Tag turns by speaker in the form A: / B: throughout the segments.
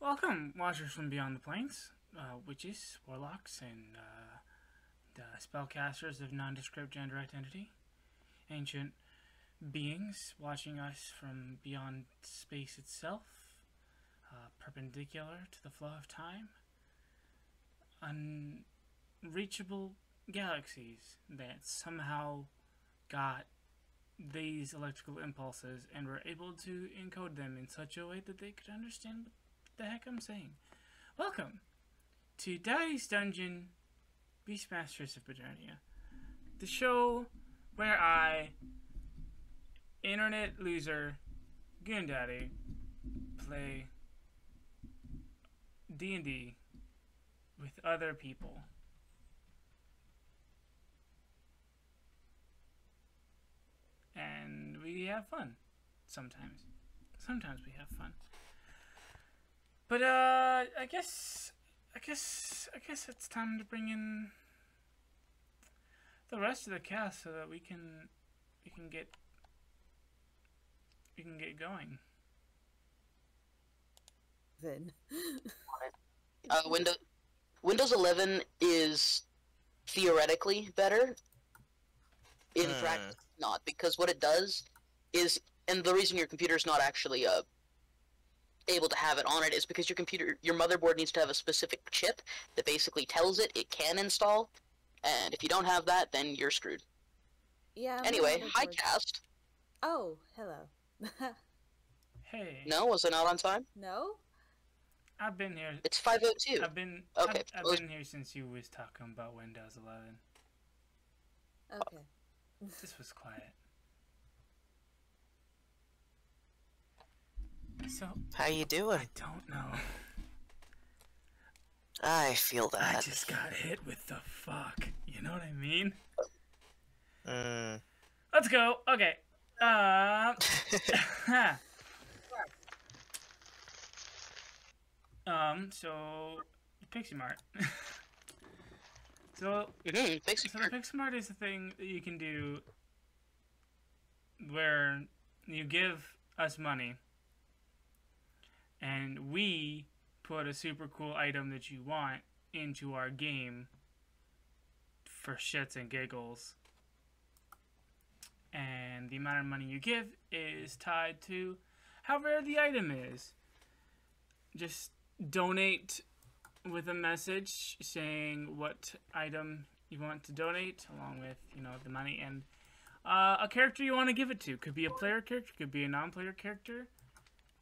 A: Welcome, watchers from beyond the plains, witches, warlocks, and spellcasters of nondescript gender identity, ancient beings watching us from beyond space itself, perpendicular to the flow of time, unreachable galaxies that somehow got these electrical impulses and were able to encode them in such a way that they could understand what the heck I'm saying. Welcome to Daddy's Dungeon, Beastmasters of Paternia, the show where I, internet loser, Goon Daddy, play D&D with other people. And we have fun. Sometimes. Sometimes we have fun. But I guess it's time to bring in the rest of the cast so that we can get going.
B: Then
C: Windows 11 is theoretically better. In practice, not, because what it does is, and the reason your computer's not actually able to have it on it is because your motherboard needs to have a specific chip that basically tells it can install, and if you don't have that, then you're screwed.
B: yeah.
C: Anyway, hi cast.
B: Oh, hello.
A: Hey.
C: No, was I not on time?
B: No.
A: I've been here.
C: It's 5:02.
A: I've been here since you was talking about Windows 11.
B: Okay.
A: This was quiet. So
D: how you doing?
A: I don't know.
D: I feel that.
A: I just got hit with the fuck. You know what I mean? Let's go. Okay. So Pixie Mart. So the Pixie-Mart is a thing that you can do where you give us money and we put a super cool item that you want into our game for shits and giggles. And the amount of money you give is tied to how rare the item is. Just donate with a message saying what item you want to donate, along with, the money, and a character you want to give it to. Could be a player character, could be a non-player character,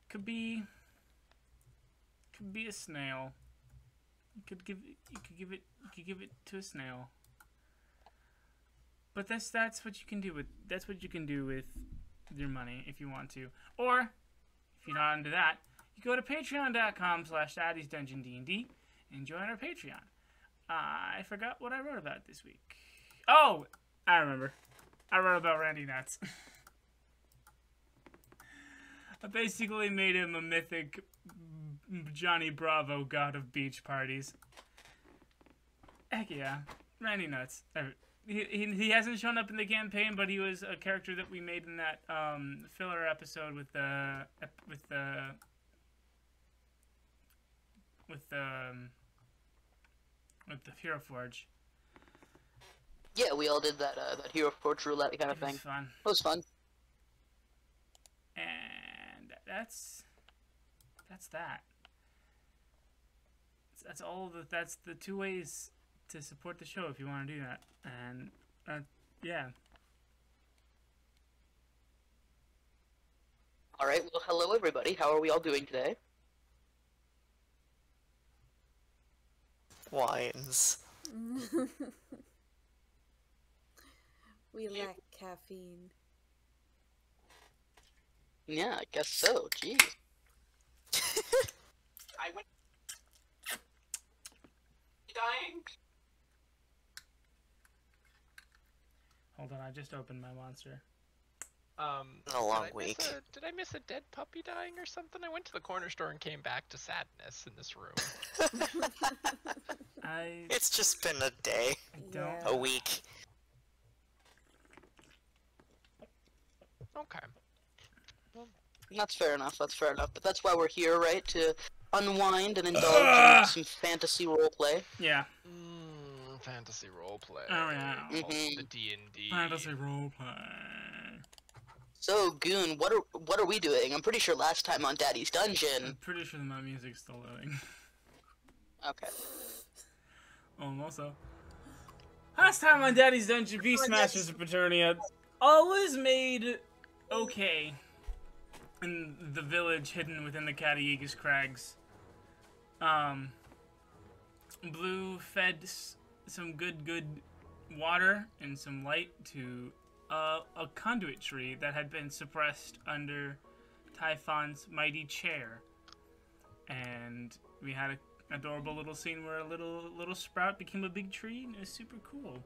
A: could be a snail. You could give it to a snail. But that's what you can do with your money if you want to. Or if you're not into that, you go to patreon.com/daddysdungeondnd and join our Patreon. I forgot what I wrote about this week. Oh, I remember. I wrote about Randy Nuts. I basically made him a mythic Johnny Bravo god of beach parties. Heck yeah, Randy Nuts. He hasn't shown up in the campaign, but he was a character that we made in that filler episode with the Hero Forge.
C: Yeah, we all did that Hero Forge roulette kind of thing.
A: Fun.
C: It was fun.
A: And that's that. That's all. That's the two ways to support the show if you want to do that. And yeah.
C: All right. Well, hello everybody. How are we all doing today?
D: Wines.
B: We lack caffeine.
C: Yeah, I guess so. Jeez. I went dying.
A: Hold on, I just opened my monster.
D: A long week.
E: Did I miss a dead puppy dying or something? I went to the corner store and came back to sadness in this room.
D: It's just been a day. A week.
E: Okay. Well,
C: That's fair enough. That's fair enough. But that's why we're here, right? To unwind and indulge in some fantasy roleplay.
A: Yeah.
E: Fantasy roleplay.
A: Oh yeah.
C: Mhm.
E: The D&D.
A: Fantasy roleplay.
C: So, Goon, what are we doing? I'm pretty sure last time on Daddy's Dungeon.
A: I'm pretty sure that my music's still loading.
C: Okay.
A: Almost so. Last time on Daddy's Dungeon, Beastmasters of Paternia, all was made okay in the village hidden within the Catayugas Crags. Blue fed some good water and some light to a conduit tree that had been suppressed under Typhon's mighty chair. And we had an adorable little scene where a little sprout became a big tree, and it was super cool.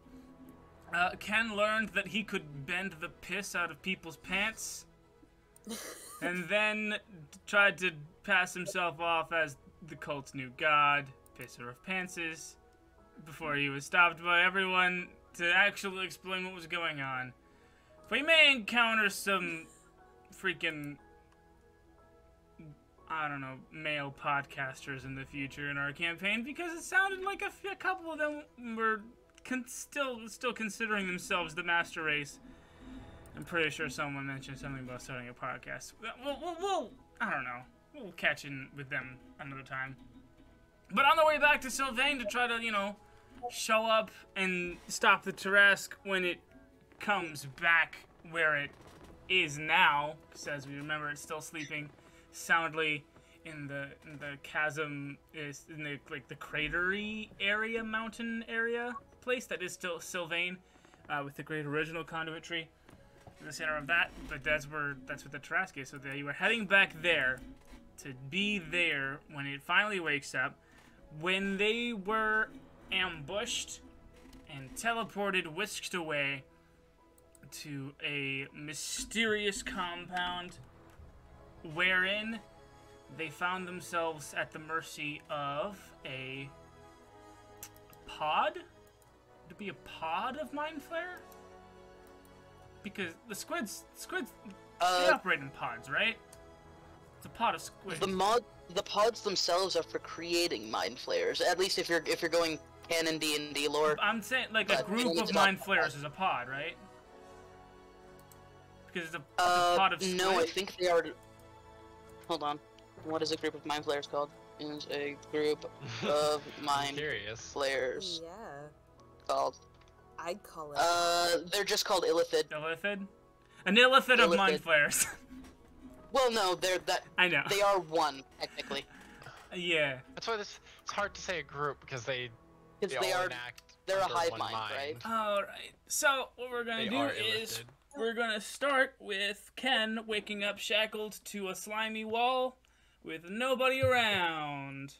A: Ken learned that he could bend the piss out of people's pants, and then tried to pass himself off as the cult's new god, Pisser of Pantses, before he was stopped by everyone to actually explain what was going on. We may encounter some freaking, I don't know, male podcasters in the future in our campaign, because it sounded like a couple of them were still considering themselves the master race. I'm pretty sure someone mentioned something about starting a podcast. We'll I don't know. We'll catch in with them another time. But on the way back to Sylvain to try to, you know, show up and stop the Tarrasque when it comes back where it is now, because as we remember, it's still sleeping soundly in the chasm, is in the the cratery area, mountain area place that is still Sylvain, with the great original conduit tree in the center of that. But that's what the Tarrasque is. So they were heading back there to be there when it finally wakes up. When they were ambushed and teleported, whisked away to a mysterious compound wherein they found themselves at the mercy of a pod? To be a pod of Mind Flare? Because the squids they operate in pods, right? It's a pod of squids.
C: The pods themselves are for creating mind flayers. At least if you're going canon D&D lore.
A: I'm saying like a group of mind flayers is a pod, right? Because it's a pod of squids.
C: No, I think they are. Hold on. What is a group of mind flayers called? Is a group of mind flayers
B: Yeah.
C: called?
B: I'd call it.
C: They're just called illithid.
A: Illithid? An illithid of mind flayers.
C: Well, no, they're that.
A: I know.
C: They are one technically.
A: Yeah.
E: That's why it's hard to say a group because they
C: Because
E: all
C: they are.
E: enact
C: They're a
E: under
C: hive
E: one
C: mind, right?
A: Alright. So, what we're gonna
E: They
A: do
E: are
A: is
E: illithid.
A: we're gonna start with Ken waking up shackled to a slimy wall with nobody around.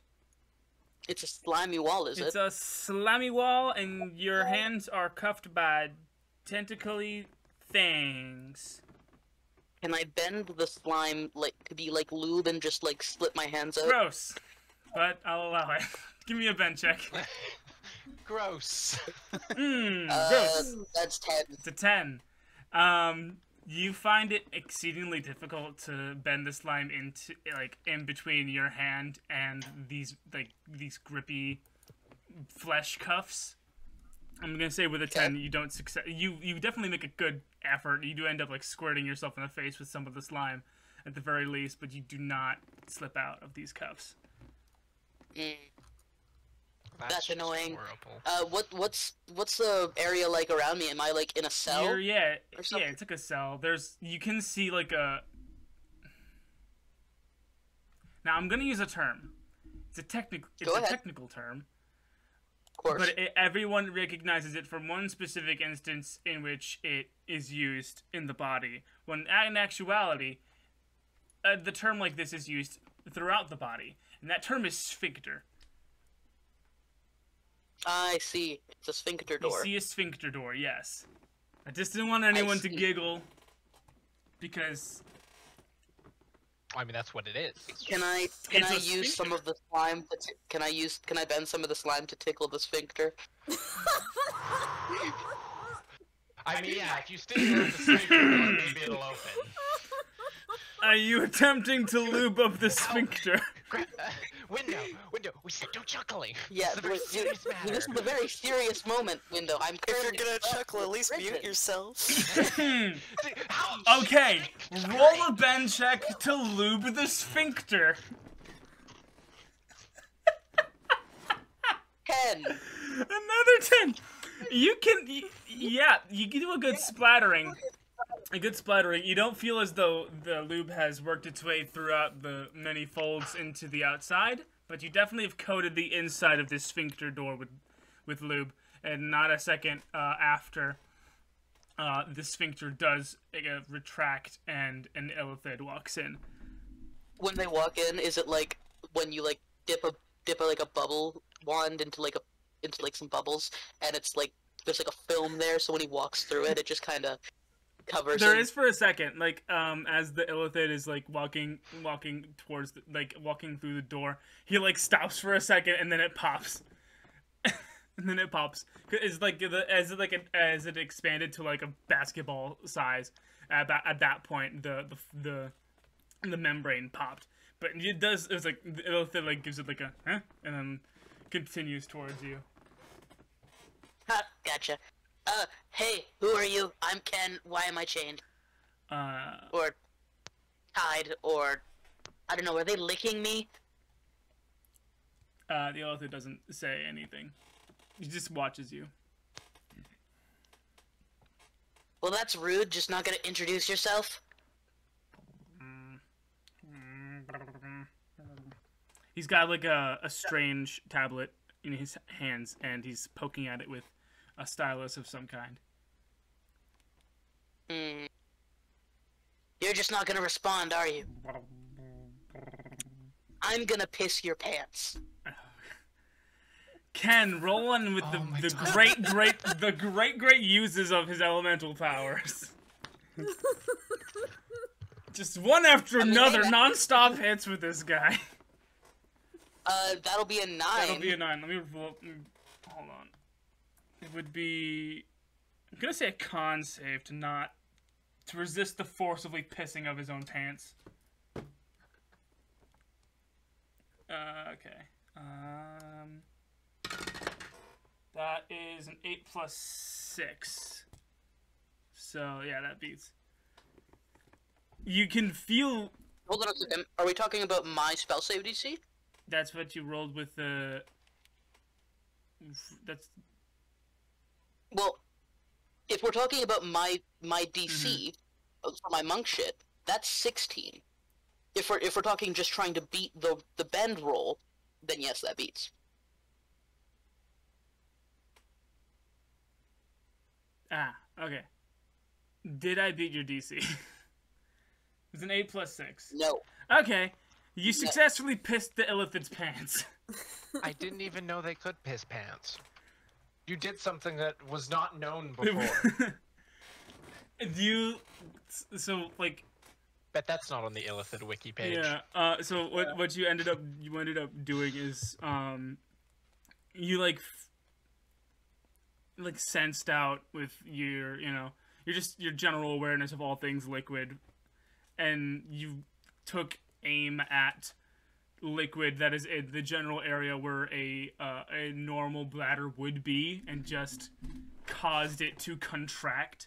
C: It's a slimy wall, is
A: It's
C: it?
A: a slimy wall, and your hands are cuffed by tentacly things.
C: Can I bend the slime to be like lube and just like split my hands out?
A: Gross. But I'll allow it. Give me a bend check.
E: Gross.
A: Gross.
C: That's 10.
A: It's a 10. You find it exceedingly difficult to bend the slime into, like, in between your hand and these grippy flesh cuffs. I'm gonna say with a 10, you don't success. You definitely make a good effort. You do end up like squirting yourself in the face with some of the slime, at the very least, but you do not slip out of these cuffs.
C: That's annoying.
E: Horrible.
C: What's the area like around me? Am I like in a cell?
A: Yeah,
C: or something?
A: it's like a cell. You can see like a. Now I'm gonna use a term. It's a technical term.
C: Of course.
A: But everyone recognizes it from one specific instance in which it is used in the body. When in actuality, the term like this is used throughout the body, and that term is sphincter.
C: I see. It's a sphincter door.
A: You see a sphincter door, yes. I just didn't want anyone to giggle, because...
E: I mean, that's what it is.
C: Can I use some of the slime to can I bend some of the slime to tickle the sphincter?
E: I mean, yeah, if you stick it with the sphincter, maybe it'll open.
A: Are you attempting to lube up the sphincter?
E: Window. We said no chuckling.
C: Yeah,
E: This is a very serious matter.
C: this is a very serious moment, Window. I'm
D: If you're
C: currently
D: gonna
C: stuck
D: chuckle, at
C: with
D: least
C: prison.
D: mute yourself.
A: Okay, roll a bend check to lube the sphincter.
C: 10.
A: Another 10. You can, yeah, you can do a good splattering. A good splattering. You don't feel as though the lube has worked its way throughout the many folds into the outside, but you definitely have coated the inside of this sphincter door with lube, and not a second after the sphincter does retract and an illithid walks in.
C: When they walk in, is it like when you like dip a bubble wand into some bubbles, and it's like there's like a film there, so when he walks through it, it just kind of covers.
A: There
C: him.
A: is for a second, like as the illithid is like walking towards walking through the door, he like stops for a second and then it pops. And then it pops. It's like as it expanded to like a basketball size. At that point, the membrane popped. But it does. It's like the illithid like gives it like a huh, and then continues towards you.
C: Ha, gotcha. Hey, who are you? I'm Ken. Why am I chained? Or tied, or I don't know. Are they licking me?
A: The illithid doesn't say anything. He just watches you.
C: Well, that's rude. Just not gonna introduce yourself.
A: He's got like a strange tablet in his hands, and he's poking at it with a stylus of some kind.
C: You're just not gonna respond, are you? I'm gonna piss your pants.
A: Ken, roll one with the great uses of his elemental powers. Just one after another, non-stop hits with this guy.
C: That'll be a 9.
A: That'll be a 9. Let me roll. Hold on. It would be. I'm gonna say a con save to resist the forcibly pissing of his own pants. Okay. That is an 8 plus 6. So yeah, that beats. You can feel.
C: Hold on a second. Are we talking about my spell save DC?
A: That's what you rolled with the. That's.
C: Well, if we're talking about my DC for my monk shit, that's 16. If we're talking just trying to beat the bend roll, then yes, that beats.
A: Ah, okay. Did I beat your DC? It's an 8 plus 6.
C: No.
A: Okay. You successfully pissed the illithid's pants.
E: I didn't even know they could piss pants. You did something that was not known before.
A: So like.
E: Bet that's not on the illithid wiki page.
A: Yeah. So what you ended up doing is you like sensed out with your your general awareness of all things liquid, and you took aim at liquid that is in the general area where a normal bladder would be, and just caused it to contract.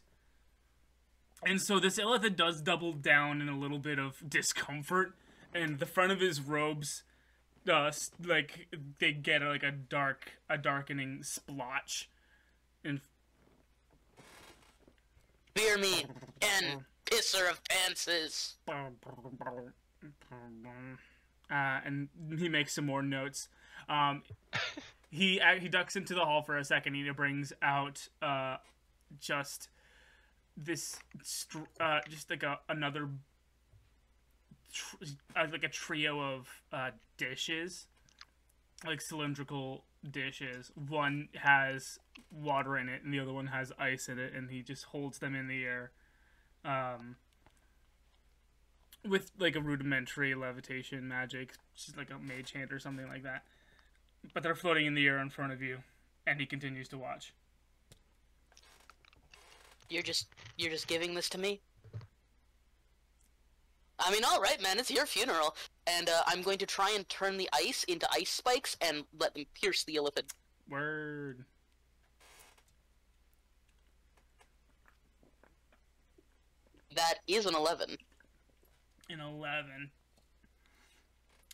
A: And so this illithid does double down in a little bit of discomfort, and the front of his robes, like they get like a darkening splotch. And
C: Fear me, Ken, pisser of pantses.
A: And he makes some more notes. He ducks into the hall for a second. He brings out just this just like another like a trio of dishes, like cylindrical dishes. One has water in it and the other one has ice in it, and he just holds them in the air with like a rudimentary levitation magic, just like a mage hand or something like that, but they're floating in the air in front of you, and he continues to watch. You're
C: just giving this to me? I mean, all right, man, it's your funeral, and I'm going to try and turn the ice into ice spikes and let them pierce the illithid.
A: Word.
C: That is an 11.
A: An 11.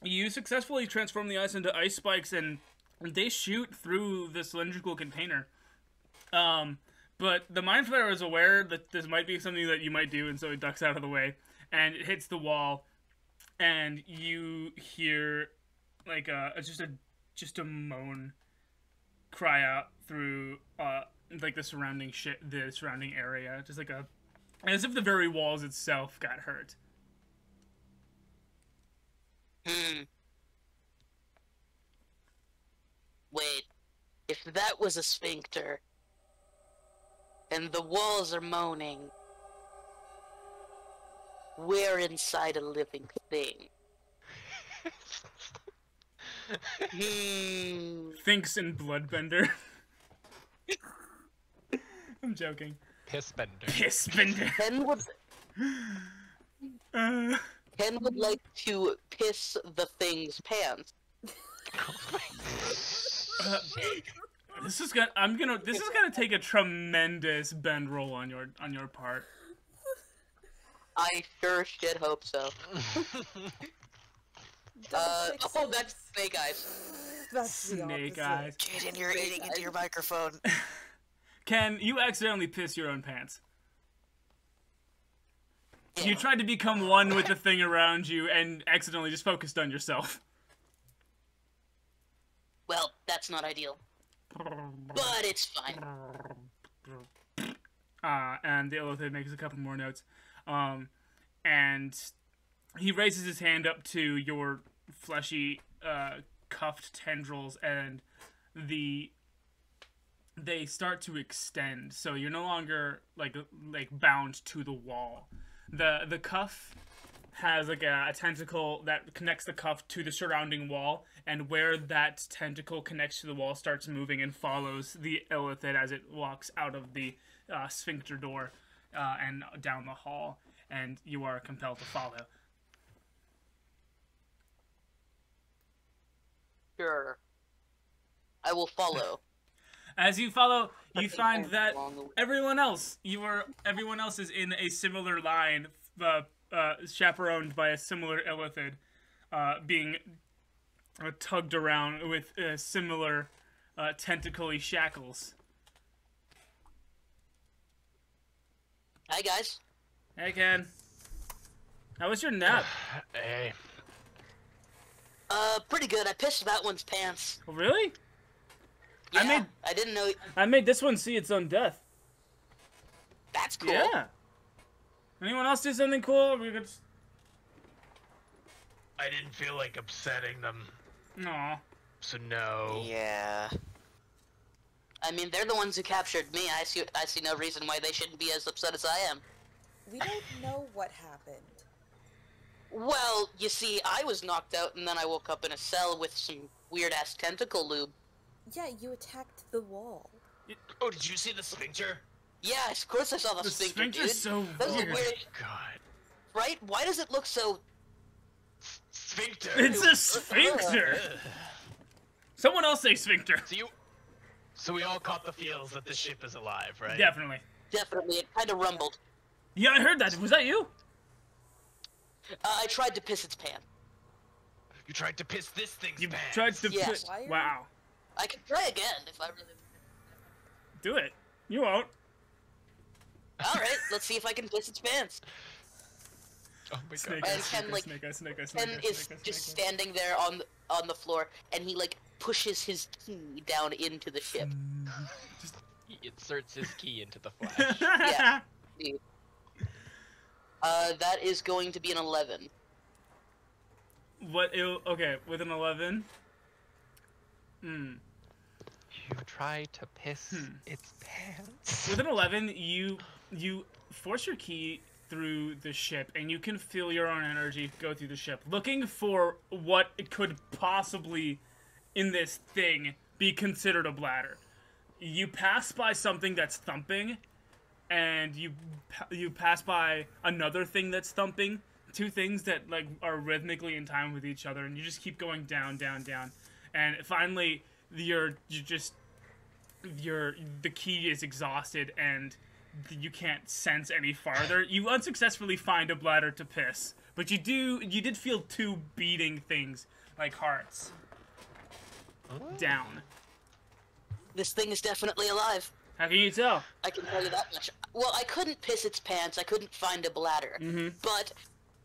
A: You successfully transform the ice into ice spikes, and they shoot through the cylindrical container. But the Mind Flayer is aware that this might be something that you might do, and so it ducks out of the way, and it hits the wall, and you hear like just a moan cry out through like the surrounding area, just like as if the very walls itself got hurt.
C: Wait, if that was a sphincter, and the walls are moaning, we're inside a living thing.
A: Thinks in Bloodbender. I'm joking.
E: Pissbender.
A: Pissbender.
C: Ken would like to piss the thing's pants.
A: This is gonna take a tremendous bend roll on your part.
C: I sure shit hope so. That's Snake Eyes.
B: That's
A: Snake Eyes.
D: Jyden, you're eating into your microphone.
A: Ken, you accidentally piss your own pants.
C: Yeah.
A: You tried to become one with the thing around you and accidentally just focused on yourself.
C: Well, that's not ideal. But it's fine.
A: And the illithid makes a couple more notes. And he raises his hand up to your fleshy, cuffed tendrils, and they start to extend. So you're no longer like bound to the wall. The cuff has like a tentacle that connects the cuff to the surrounding wall, and where that tentacle connects to the wall starts moving and follows the illithid as it walks out of the sphincter door and down the hall, and you are compelled to follow.
C: Sure. I will follow.
A: As you follow, you find that everyone else is in a similar line, chaperoned by a similar illithid, being tugged around with similar tentacly shackles.
C: Hi, guys.
A: Hey, Ken. How was your nap?
E: Hey.
C: Pretty good. I pissed that one's pants.
A: Oh, really?
C: Yeah, I didn't know.
A: I made this one see its own death.
C: That's cool.
A: Yeah. Anyone else do something cool? We could...
E: I didn't feel like upsetting them.
A: Aw.
E: So no.
D: Yeah.
C: I mean, they're the ones who captured me. I see no reason why they shouldn't be as upset as I am.
B: We don't know what happened.
C: Well, you see, I was knocked out, and then I woke up in a cell with some weird-ass tentacle lube.
B: Yeah, you attacked the wall.
E: Oh, did you see the sphincter?
C: Yeah, of course I saw the sphincter,
A: sphincter's
C: dude.
A: so
C: That was
A: weird.
C: weird,
E: God.
C: right? Why does it look so...
E: Sphincter.
A: It's a sphincter! Someone else say sphincter.
E: So we all caught the feels that the ship is alive, right?
A: Definitely.
C: Definitely, it kind of rumbled.
A: Yeah, I heard that. Was that you?
C: I tried to piss its pants.
E: You tried to piss this thing's
A: You
E: pants.
A: tried to...
C: Yes.
A: Wow.
C: I could try again if I really...
A: Do it. You won't.
C: Alright, let's see if I can piss its pants.
E: Oh my
A: Snake
E: God.
C: And
A: eyes,
C: Ken,
A: snake
C: like,
A: eyes, snake eyes, snake eyes,
C: Ken
A: snake eyes,
C: is
A: snake eyes,
C: just
A: snake eyes.
C: standing there on the floor, and he, like, pushes his key down into the ship.
E: He inserts his key into the flash.
C: Yeah. That is going to be an 11.
A: Okay, with an 11.
E: You try to piss its pants.
A: With an 11, you force your key through the ship, and you can feel your own energy go through the ship, looking for what it could possibly, in this thing, be considered a bladder. You pass by something that's thumping, and you pass by another thing that's thumping, two things that like are rhythmically in time with each other, and you just keep going down, down, down, and finally the key is exhausted and you can't sense any farther. You unsuccessfully find a bladder to piss, but you did feel two beating things like hearts down.
C: This thing is definitely alive.
A: How can you tell?
C: I can tell you that much. Well, I couldn't piss its pants. I couldn't find a bladder.
A: Mm-hmm.
C: But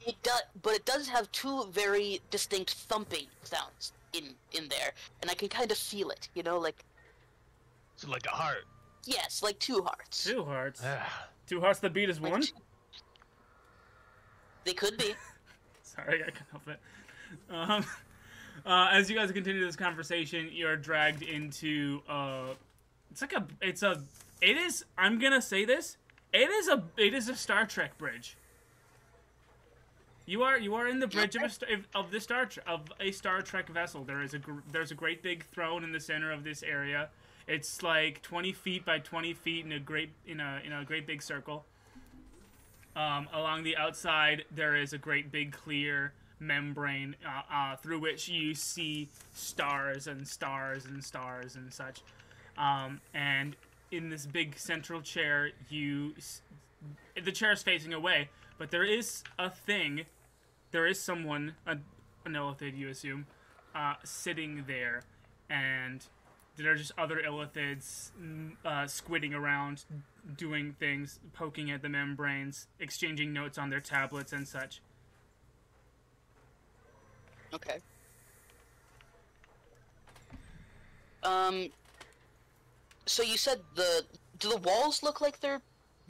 C: it does have two very distinct thumping sounds in there, and I can kind of feel it. You know, like.
E: So like a heart.
C: Yes, like two hearts.
A: Two hearts. Two hearts that beat as
C: Like
A: one.
C: They could be.
A: Sorry, I can't help it. As you guys continue this conversation, you're dragged into I'm gonna say this. It is a Star Trek bridge. You are in the bridge of a Star Trek vessel. There's a great big throne in the center of this area. It's like 20 feet by 20 feet in a great big circle. Along the outside, there is a great big clear membrane through which you see stars and stars and stars and such. And in this big central chair, the chair is facing away, but there is someone, an illithid, you assume, sitting there, and there are just other illithids squidding around, doing things, poking at the membranes, exchanging notes on their tablets and such.
C: Okay. So you said do the walls look like they're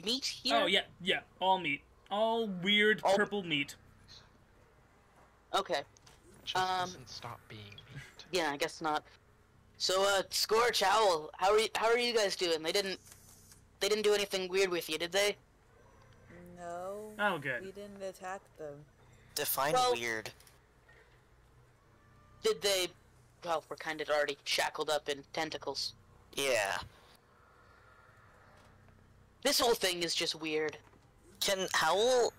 C: meat here?
A: Oh, yeah, all meat. All weird purple meat.
C: Okay.
E: Just doesn't stop being meat.
C: Yeah, I guess not. So, Skortch, Howle, how are you guys doing? They didn't do anything weird with you, did they?
B: No.
A: Oh, good.
B: We didn't attack them.
D: Define weird.
C: Did they? Well, we're kind of already shackled up in tentacles.
D: Yeah.
C: This whole thing is just weird.
D: Can Howle,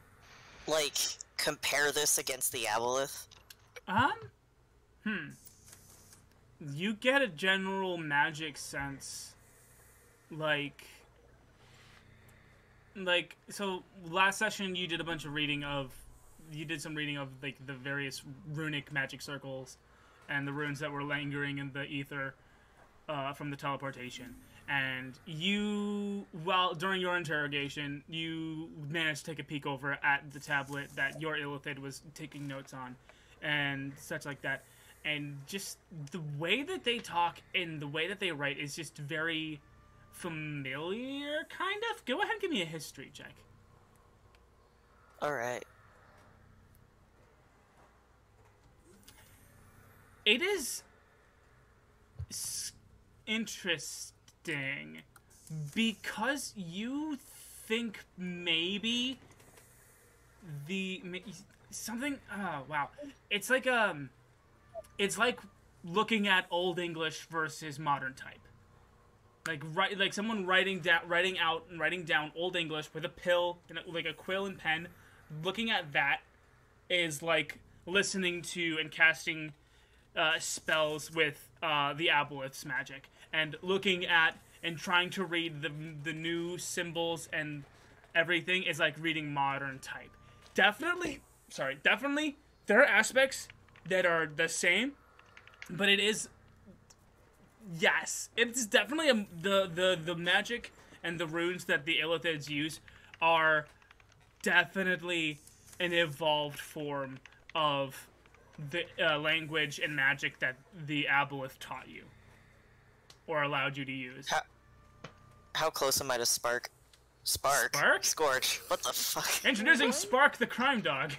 D: like, compare this against the aboleth?
A: You get a general magic sense, like, so last session you did a bunch of reading of, like, the various runic magic circles and the runes that were lingering in the ether from the teleportation. And during your interrogation, you managed to take a peek over at the tablet that your illithid was taking notes on and such like that. And just the way that they talk and the way that they write is just very familiar, kind of. Go ahead and give me a history check.
D: Alright.
A: It is interesting because you think maybe something. Oh wow! It's like looking at Old English versus modern type. Like someone writing down Old English with a pill and like a quill and pen. Looking at that is like listening to and casting spells with the aboleth's magic, and looking at and trying to read the new symbols and everything is like reading modern type. Definitely, there are aspects that are the same, but it's definitely the magic and the runes that the illithids use are definitely an evolved form of the language and magic that the aboleth taught you or allowed you to use.
D: How close am I to Spark? Spark? Skortch. What the fuck?
A: Introducing Spark the crime dog.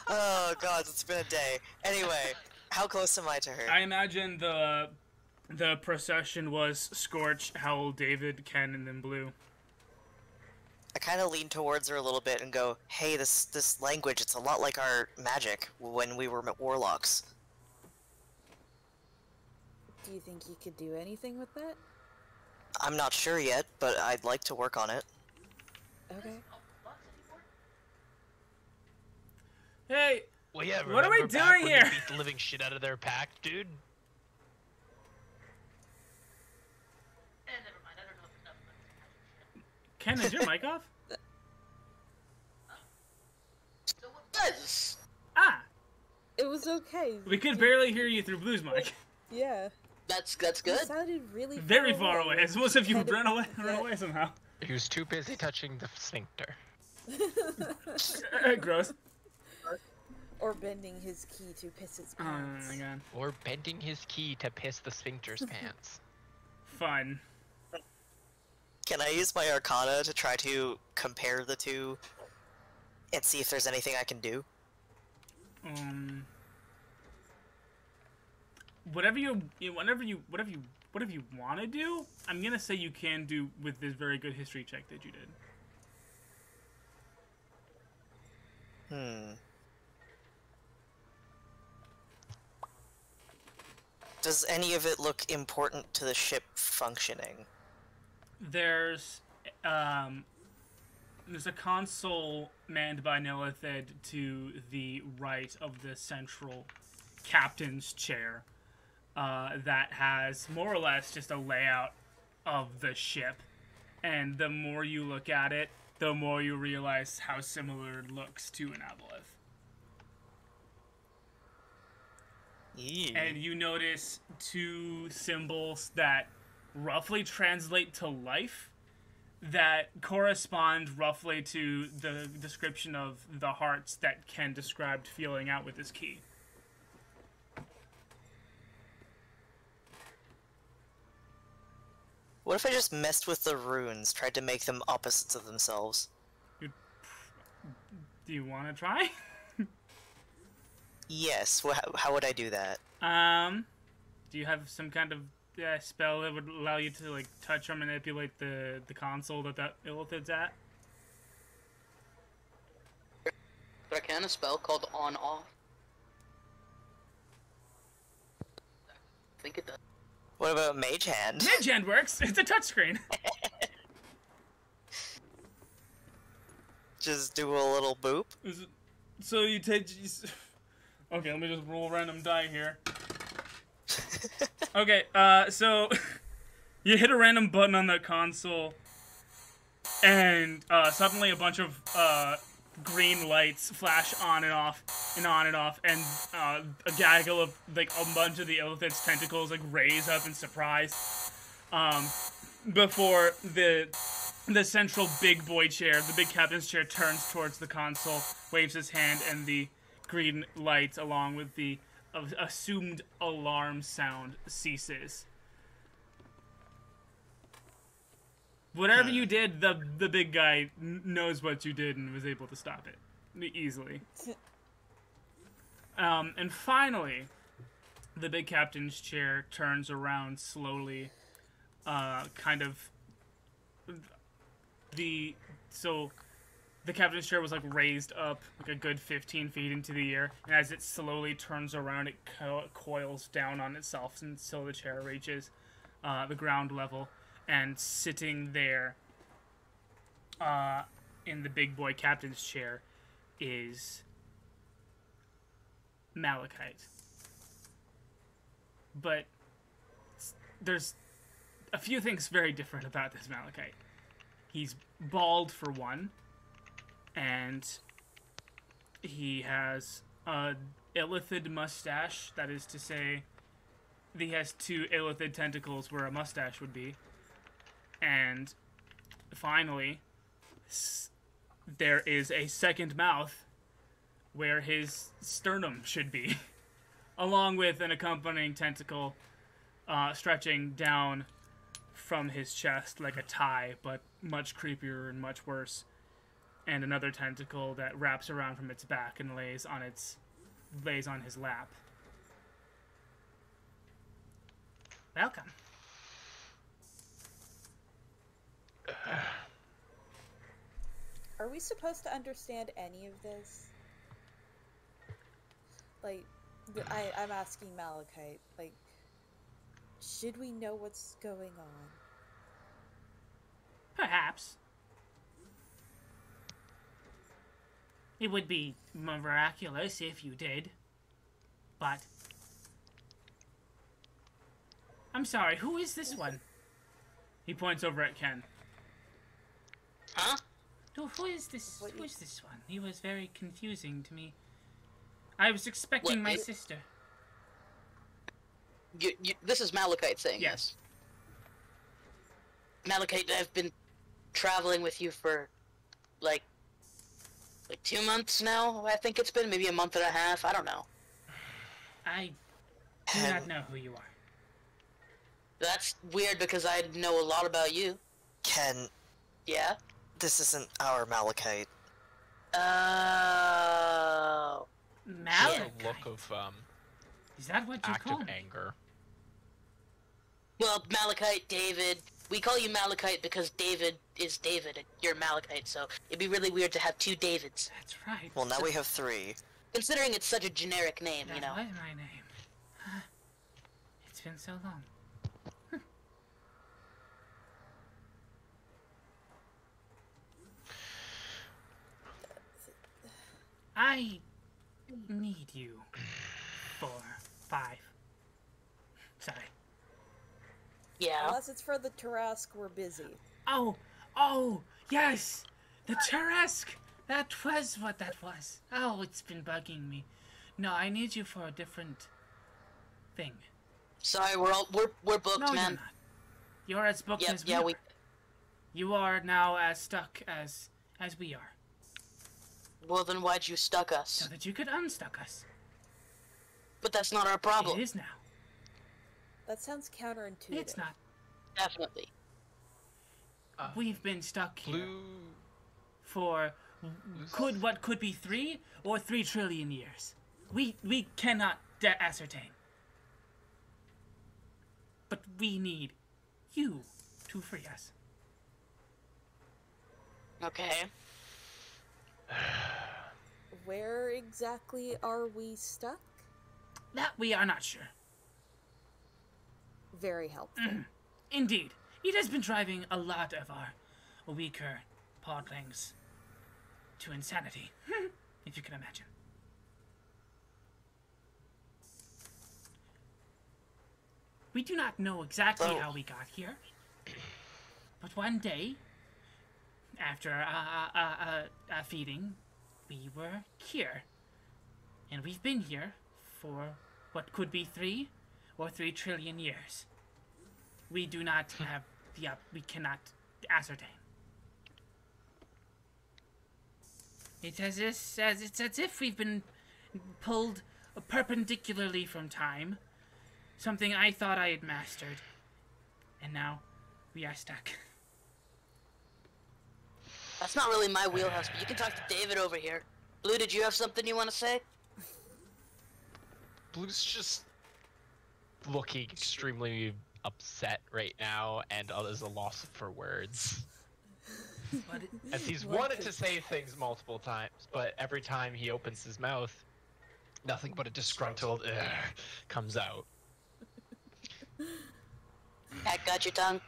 D: Oh god, it's been a day. Anyway, how close am I to her?
A: I imagine the procession was Skortch, Howle, David, Ken, and then Blue.
D: I kind of lean towards her a little bit and go, hey, this language, it's a lot like our magic when we were warlocks.
B: Do you think you could do anything with that?
D: I'm not sure yet, but I'd like to work on it.
B: Okay.
A: Hey,
E: Well, yeah,
A: what are we
E: remember back
A: doing
E: when
A: here?
E: they beat the living shit out of their pack, dude?
A: Ken, is your mic off?
C: Yes.
A: Ah,
B: It was okay.
A: we could barely hear you through Blue's mic.
B: Yeah.
C: That's
B: It
C: good.
B: sounded really
A: Very far away. It's almost if you
B: Kind of-
A: run away,
B: yeah.
A: run away somehow.
E: He was too busy touching the sphincter.
A: Gross.
B: Or bending his key to piss his
A: Oh
B: pants.
A: my god.
E: Or bending his key to piss the sphincter's pants.
A: Fun.
D: Can I use my Arcana to try to compare the two and see if there's anything I can do?
A: Whatever you want to do, I'm gonna say you can do with this very good history check that you did.
D: Does any of it look important to the ship functioning?
A: There's a console manned by Nelithid to the right of the central captain's chair that has more or less just a layout of the ship. And the more you look at it, the more you realize how similar it looks to an aboleth. And you notice two symbols that roughly translate to life that correspond roughly to the description of the hearts that Ken described feeling out with his key.
D: What if I just messed with the runes, tried to make them opposites of themselves?
A: Do you want to try?
D: Yes, how would I do that?
A: Do you have some kind of spell that would allow you to like touch or manipulate the console that Illithid's at?
C: But I can a spell called on off. I think it does.
D: What about Mage Hand?
A: Mage Hand works. It's a touchscreen.
D: Just do a little boop?
A: So you take. Okay, let me just roll a random die here. Okay, so you hit a random button on the console, and suddenly a bunch of green lights flash on and off, and on and off, and a gaggle of like a bunch of the Illithid's tentacles like raise up in surprise. Before the central big boy chair, the big captain's chair, turns towards the console, waves his hand, and the green light, along with the assumed alarm sound, ceases. Whatever you did, the big guy knows what you did and was able to stop it easily. And finally, the big captain's chair turns around slowly, kind of the captain's chair was like raised up like a good 15 feet into the air, and as it slowly turns around, it coils down on itself until the chair reaches the ground level. And sitting there in the big boy captain's chair is Malachite. But there's a few things very different about this Malachite. He's bald for one, and he has a Illithid mustache. That is to say, he has two Illithid tentacles where a mustache would be. And finally, there is a second mouth where his sternum should be, along with an accompanying tentacle stretching down from his chest like a tie, but much creepier and much worse, and another tentacle that wraps around from its back and lays on his lap. Welcome.
B: Are we supposed to understand any of this? Like, I'm asking Malachite, like, should we know what's going on?
A: Perhaps. It would be miraculous if you did. But... I'm sorry, who is this one? He points over at Ken.
C: Huh?
A: Who is this? Who is this one? He was very confusing to me. I was expecting my sister.
C: This is Malachite saying
A: Yes.
C: this. Malachite, I've been traveling with you for, like 2 months now, I think it's been. Maybe a month and a half, I don't know.
A: I do not know who you are.
C: That's weird because I know a lot about you.
D: Ken,
C: Yeah?
D: this isn't our Malachite.
C: Oh.
A: Malachite?
F: A look of
A: Is that what you call
F: active
A: me?
F: anger.
C: Well, Malachite, David. We call you Malachite because David is David, and you're Malachite, so it'd be really weird to have 2 Davids.
A: That's right.
D: Well, now we have 3.
C: Considering it's such a generic name,
A: That
C: you know.
A: was my name. It's been so long. I need you for 5. Sorry.
C: Yeah.
B: Unless it's for the tarrasque, we're busy.
A: Oh, yes! The tarrasque! That was what that was. Oh, it's been bugging me. No, I need you for a different thing.
C: Sorry, we're booked,
A: No,
C: man.
A: you're not. You're as booked
C: Yep,
A: as we
C: yeah,
A: are. You are now as stuck as we are.
C: Well, then why'd you stuck us?
A: So that you could unstuck us.
C: But that's not our problem.
A: It is now.
B: That sounds counterintuitive.
A: It's not.
C: Definitely.
A: We've been stuck here
F: Blue.
A: for what could be 3 or 3 trillion years. We cannot ascertain. But we need you to free us.
C: Okay.
B: Where exactly are we stuck?
A: That we are not sure.
B: Very helpful.
A: Indeed, it has been driving a lot of our weaker podlings to insanity, if you can imagine. We do not know exactly how we got here, but one day, after a feeding, we were here. And we've been here for what could be 3 or 3 trillion years. We do not have we cannot ascertain. It's as if we've been pulled perpendicularly from time, something I thought I had mastered, and now we are stuck.
C: That's not really my wheelhouse, but you can talk to David over here. Blue, did you have something you want to say?
F: Blue's just looking extremely upset right now and is a loss for words. As he's wanted to say things multiple times, but every time he opens his mouth, nothing but a disgruntled "ugh" comes out.
C: That got your tongue?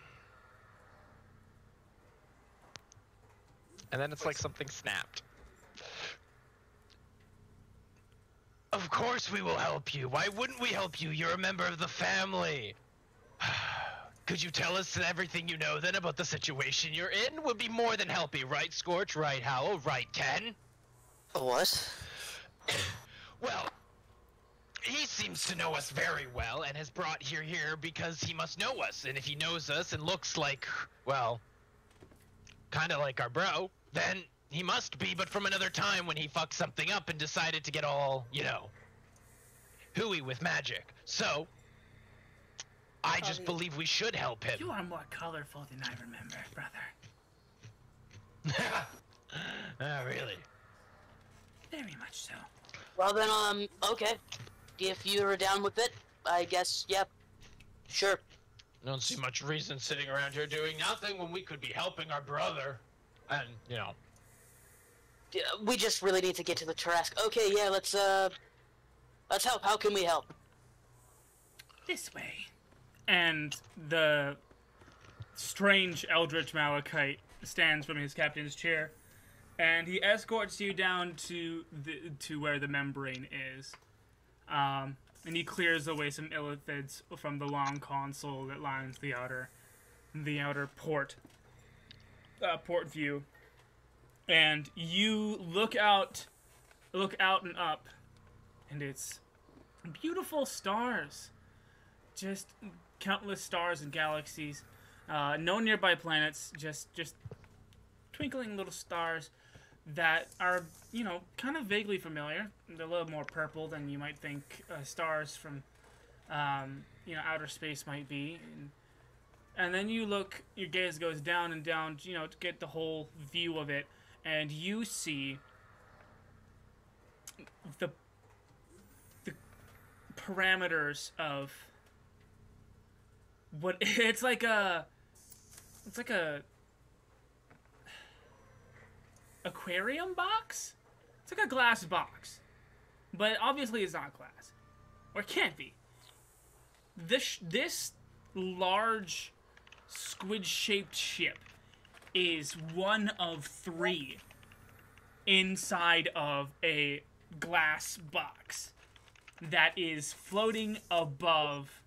F: And then it's like something snapped. Of course we will help you. Why wouldn't we help you? You're a member of the family. Could you tell us everything you know then about the situation you're in? Would be more than helpy, right, Skortch? Right, Howle? Right, Ken?
D: What?
F: Well, he seems to know us very well and has brought here because he must know us. And if he knows us and looks like, well, kind of like our bro, then he must be, but from another time when he fucked something up and decided to get all, you know, hooey with magic. So, I just believe we should help him.
A: You are more colorful than I remember, brother.
F: Really?
A: Very much so.
C: Well then, okay. If you're down with it, I guess, yep. Sure.
F: Don't see much reason sitting around here doing nothing when we could be helping our brother. And, you know.
C: Yeah, we just really need to get to the tarrasque. Okay, yeah, let's help. How can we help?
A: This way. And the strange eldritch Malachite stands from his captain's chair and he escorts you down to where the membrane is. And he clears away some illithids from the long console that lines the outer port view. And you look out and up, and it's beautiful stars, just countless stars and galaxies. No nearby planets, just twinkling little stars that are, kind of vaguely familiar. They're a little more purple than you might think stars from, outer space might be. And then your gaze goes down and down, to get the whole view of it, and you see the parameters of what it's like a aquarium box. It's like a glass box, but obviously it's not glass, or it can't be. This large squid-shaped ship is one of 3 inside of a glass box that is floating above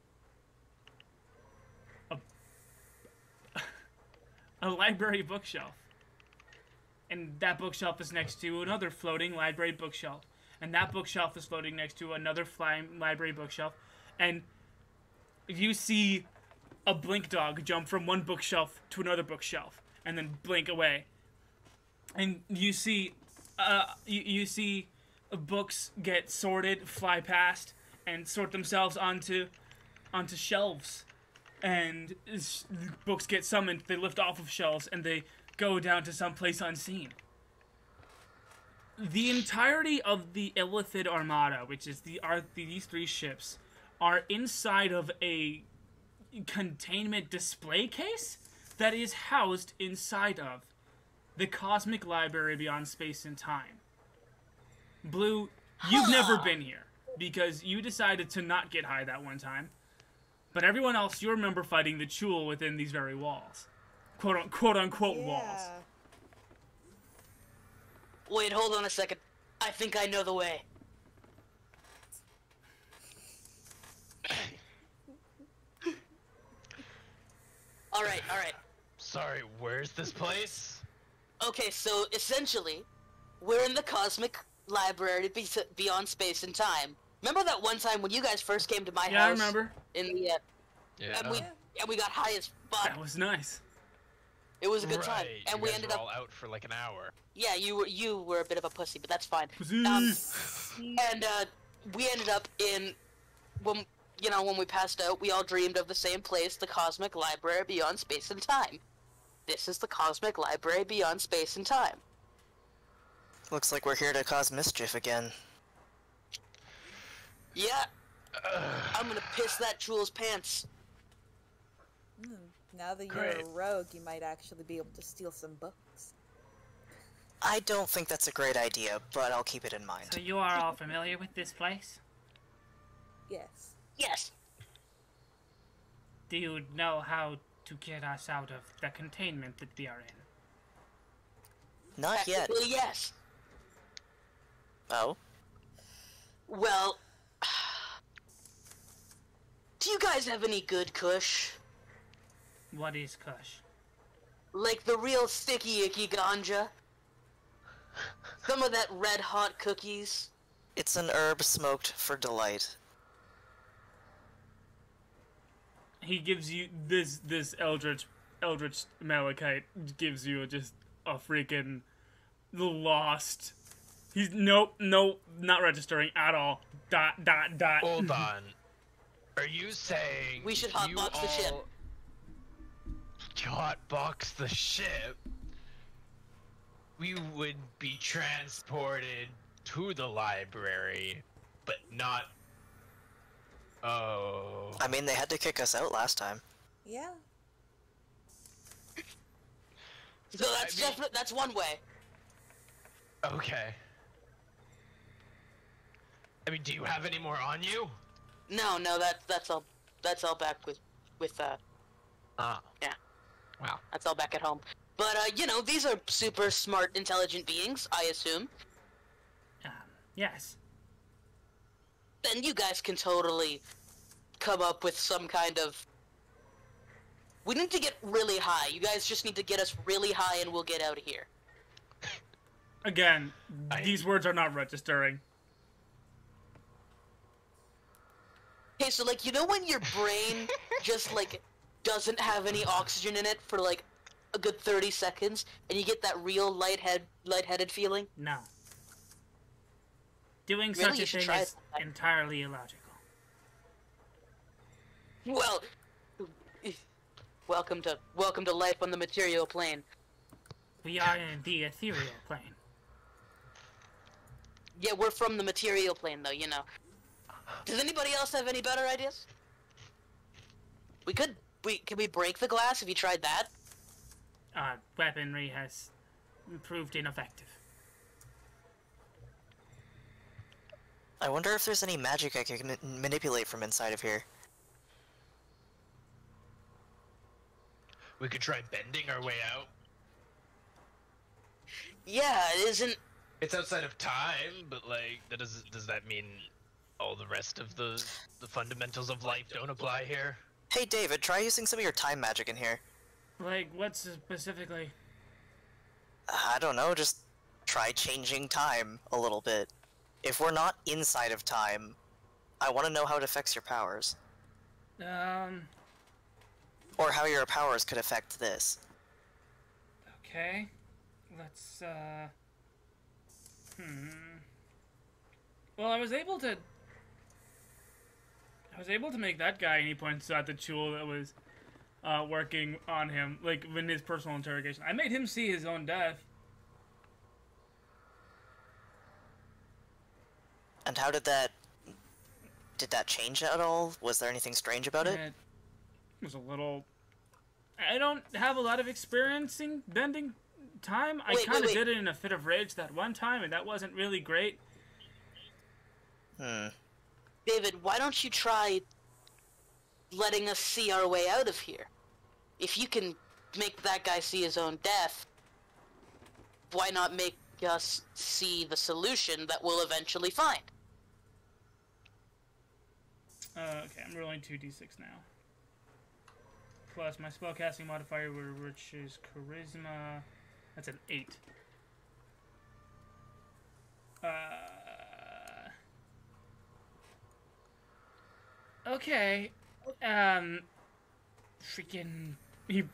A: a library bookshelf. And that bookshelf is next to another floating library bookshelf. And that bookshelf is floating next to another flying library bookshelf. And you see a blink dog jump from one bookshelf to another bookshelf and then blink away. And you see books get sorted, fly past, and sort themselves onto shelves. And books get summoned, they lift off of shelves, and they go down to some place unseen. The entirety of the Illithid Armada, which is these 3 ships, are inside of a containment display case that is housed inside of the Cosmic Library Beyond Space and Time. Blue, you've never been here because you decided to not get high that one time. But everyone else, you remember fighting the Chul within these very walls. Quote unquote walls.
C: Wait, hold on a second. I think I know the way. Alright.
F: Sorry, where's this place?
C: Okay, so essentially, we're in the Cosmic Library Beyond Space and Time. Remember that one time when you guys first came to my house?
A: Yeah, I remember.
C: In the, and we got high as fuck.
A: That was nice.
C: It was a good time, and
F: you
C: we
F: guys
C: ended
F: were
C: up
F: all out for like an hour.
C: Yeah, you were a bit of a pussy, but that's fine.
A: Pussy.
C: And we ended up in when we passed out, we all dreamed of the same place, the Cosmic Library Beyond Space and Time. This is the Cosmic Library Beyond Space and Time.
D: Looks like we're here to cause mischief again.
C: Yeah. I'm gonna piss that Chul's pants.
B: Now that you're
F: Great.
B: a rogue, you might actually be able to steal some books.
D: I don't think that's a great idea, but I'll keep it in mind.
A: So you are all familiar with this place?
B: Yes.
C: Yes.
A: Do you know how to get us out of the containment that we are in?
D: Not yet.
C: Technically, yes.
D: Oh?
C: Well, do you guys have any good kush?
A: What is Kush?
C: Like the real sticky icky ganja? Some of that red hot cookies?
D: It's an herb smoked for delight.
A: He gives you this Eldritch Malachite gives you just a freaking lost. He's nope, not registering at all. ...
F: Hold on. Are you saying
C: We should
F: you
C: hotbox the ship.
F: all hotbox the ship? We would be transported to the library, but not. Oh.
D: I mean, they had to kick us out last time.
B: Yeah.
C: So that's that's one way.
F: Okay. I mean, do you have any more on you?
C: No, that's all back with
F: Ah.
C: yeah.
F: Wow.
C: That's all back at home. But, you know, these are super smart, intelligent beings, I assume.
A: Yes.
C: Then you guys can totally come up with some kind of... We need to get really high. You guys just need to get us really high and we'll get out of here.
A: Again, these words are not registering.
C: Okay, so, like, you know when your brain just, like, doesn't have any oxygen in it for, like, a good 30 seconds, and you get that real lightheaded feeling?
A: No. Doing
C: Really?
A: such
C: You
A: a
C: should
A: thing
C: try
A: is
C: it.
A: entirely illogical.
C: Well, welcome to life on the material plane.
A: We are in the ethereal plane.
C: Yeah, we're from the material plane, though, you know. Does anybody else have any better ideas? Can we break the glass? Have you tried that?
A: Weaponry has proved ineffective.
D: I wonder if there's any magic I can manipulate from inside of here.
F: We could try bending our way out.
C: Yeah, it isn't...
F: It's outside of time, but like, does that mean all the rest of the fundamentals of life don't apply here?
D: Hey David, try using some of your time magic in here.
A: Like, what specifically?
D: I don't know, just try changing time a little bit. If we're not inside of time, I want to know how it affects your powers. Or how your powers could affect this.
A: Okay. Let's, Well, I was able to make that guy, and he points out the tool that was, working on him, like, in his personal interrogation. I made him see his own death.
D: And how did that change at all? Was there anything strange about it?
A: It was a little... I don't have a lot of experience in bending time. I kind of did it in a fit of rage that one time, and that wasn't really great.
C: David, why don't you try letting us see our way out of here? If you can make that guy see his own death, why not make us see the solution that we'll eventually find?
A: Okay, I'm rolling 2d6 now. Plus my spellcasting modifier, which is charisma. That's an 8. Okay. Freaking. He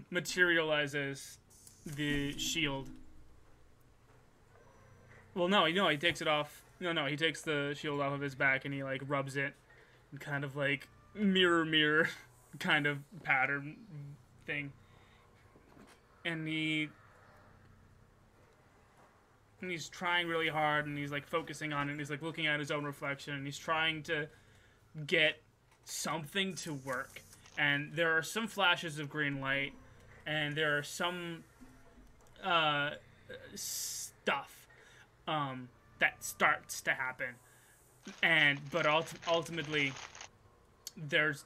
A: materializes the shield. Well, no, he takes it off. No, he takes the shield off of his back and he, like, rubs it. And kind of, like, mirror kind of pattern thing. And he's trying really hard, and he's, like, focusing on it, and he's, like, looking at his own reflection, and he's trying to get something to work. And there are some flashes of green light, and there are some stuff that starts to happen, but ultimately there's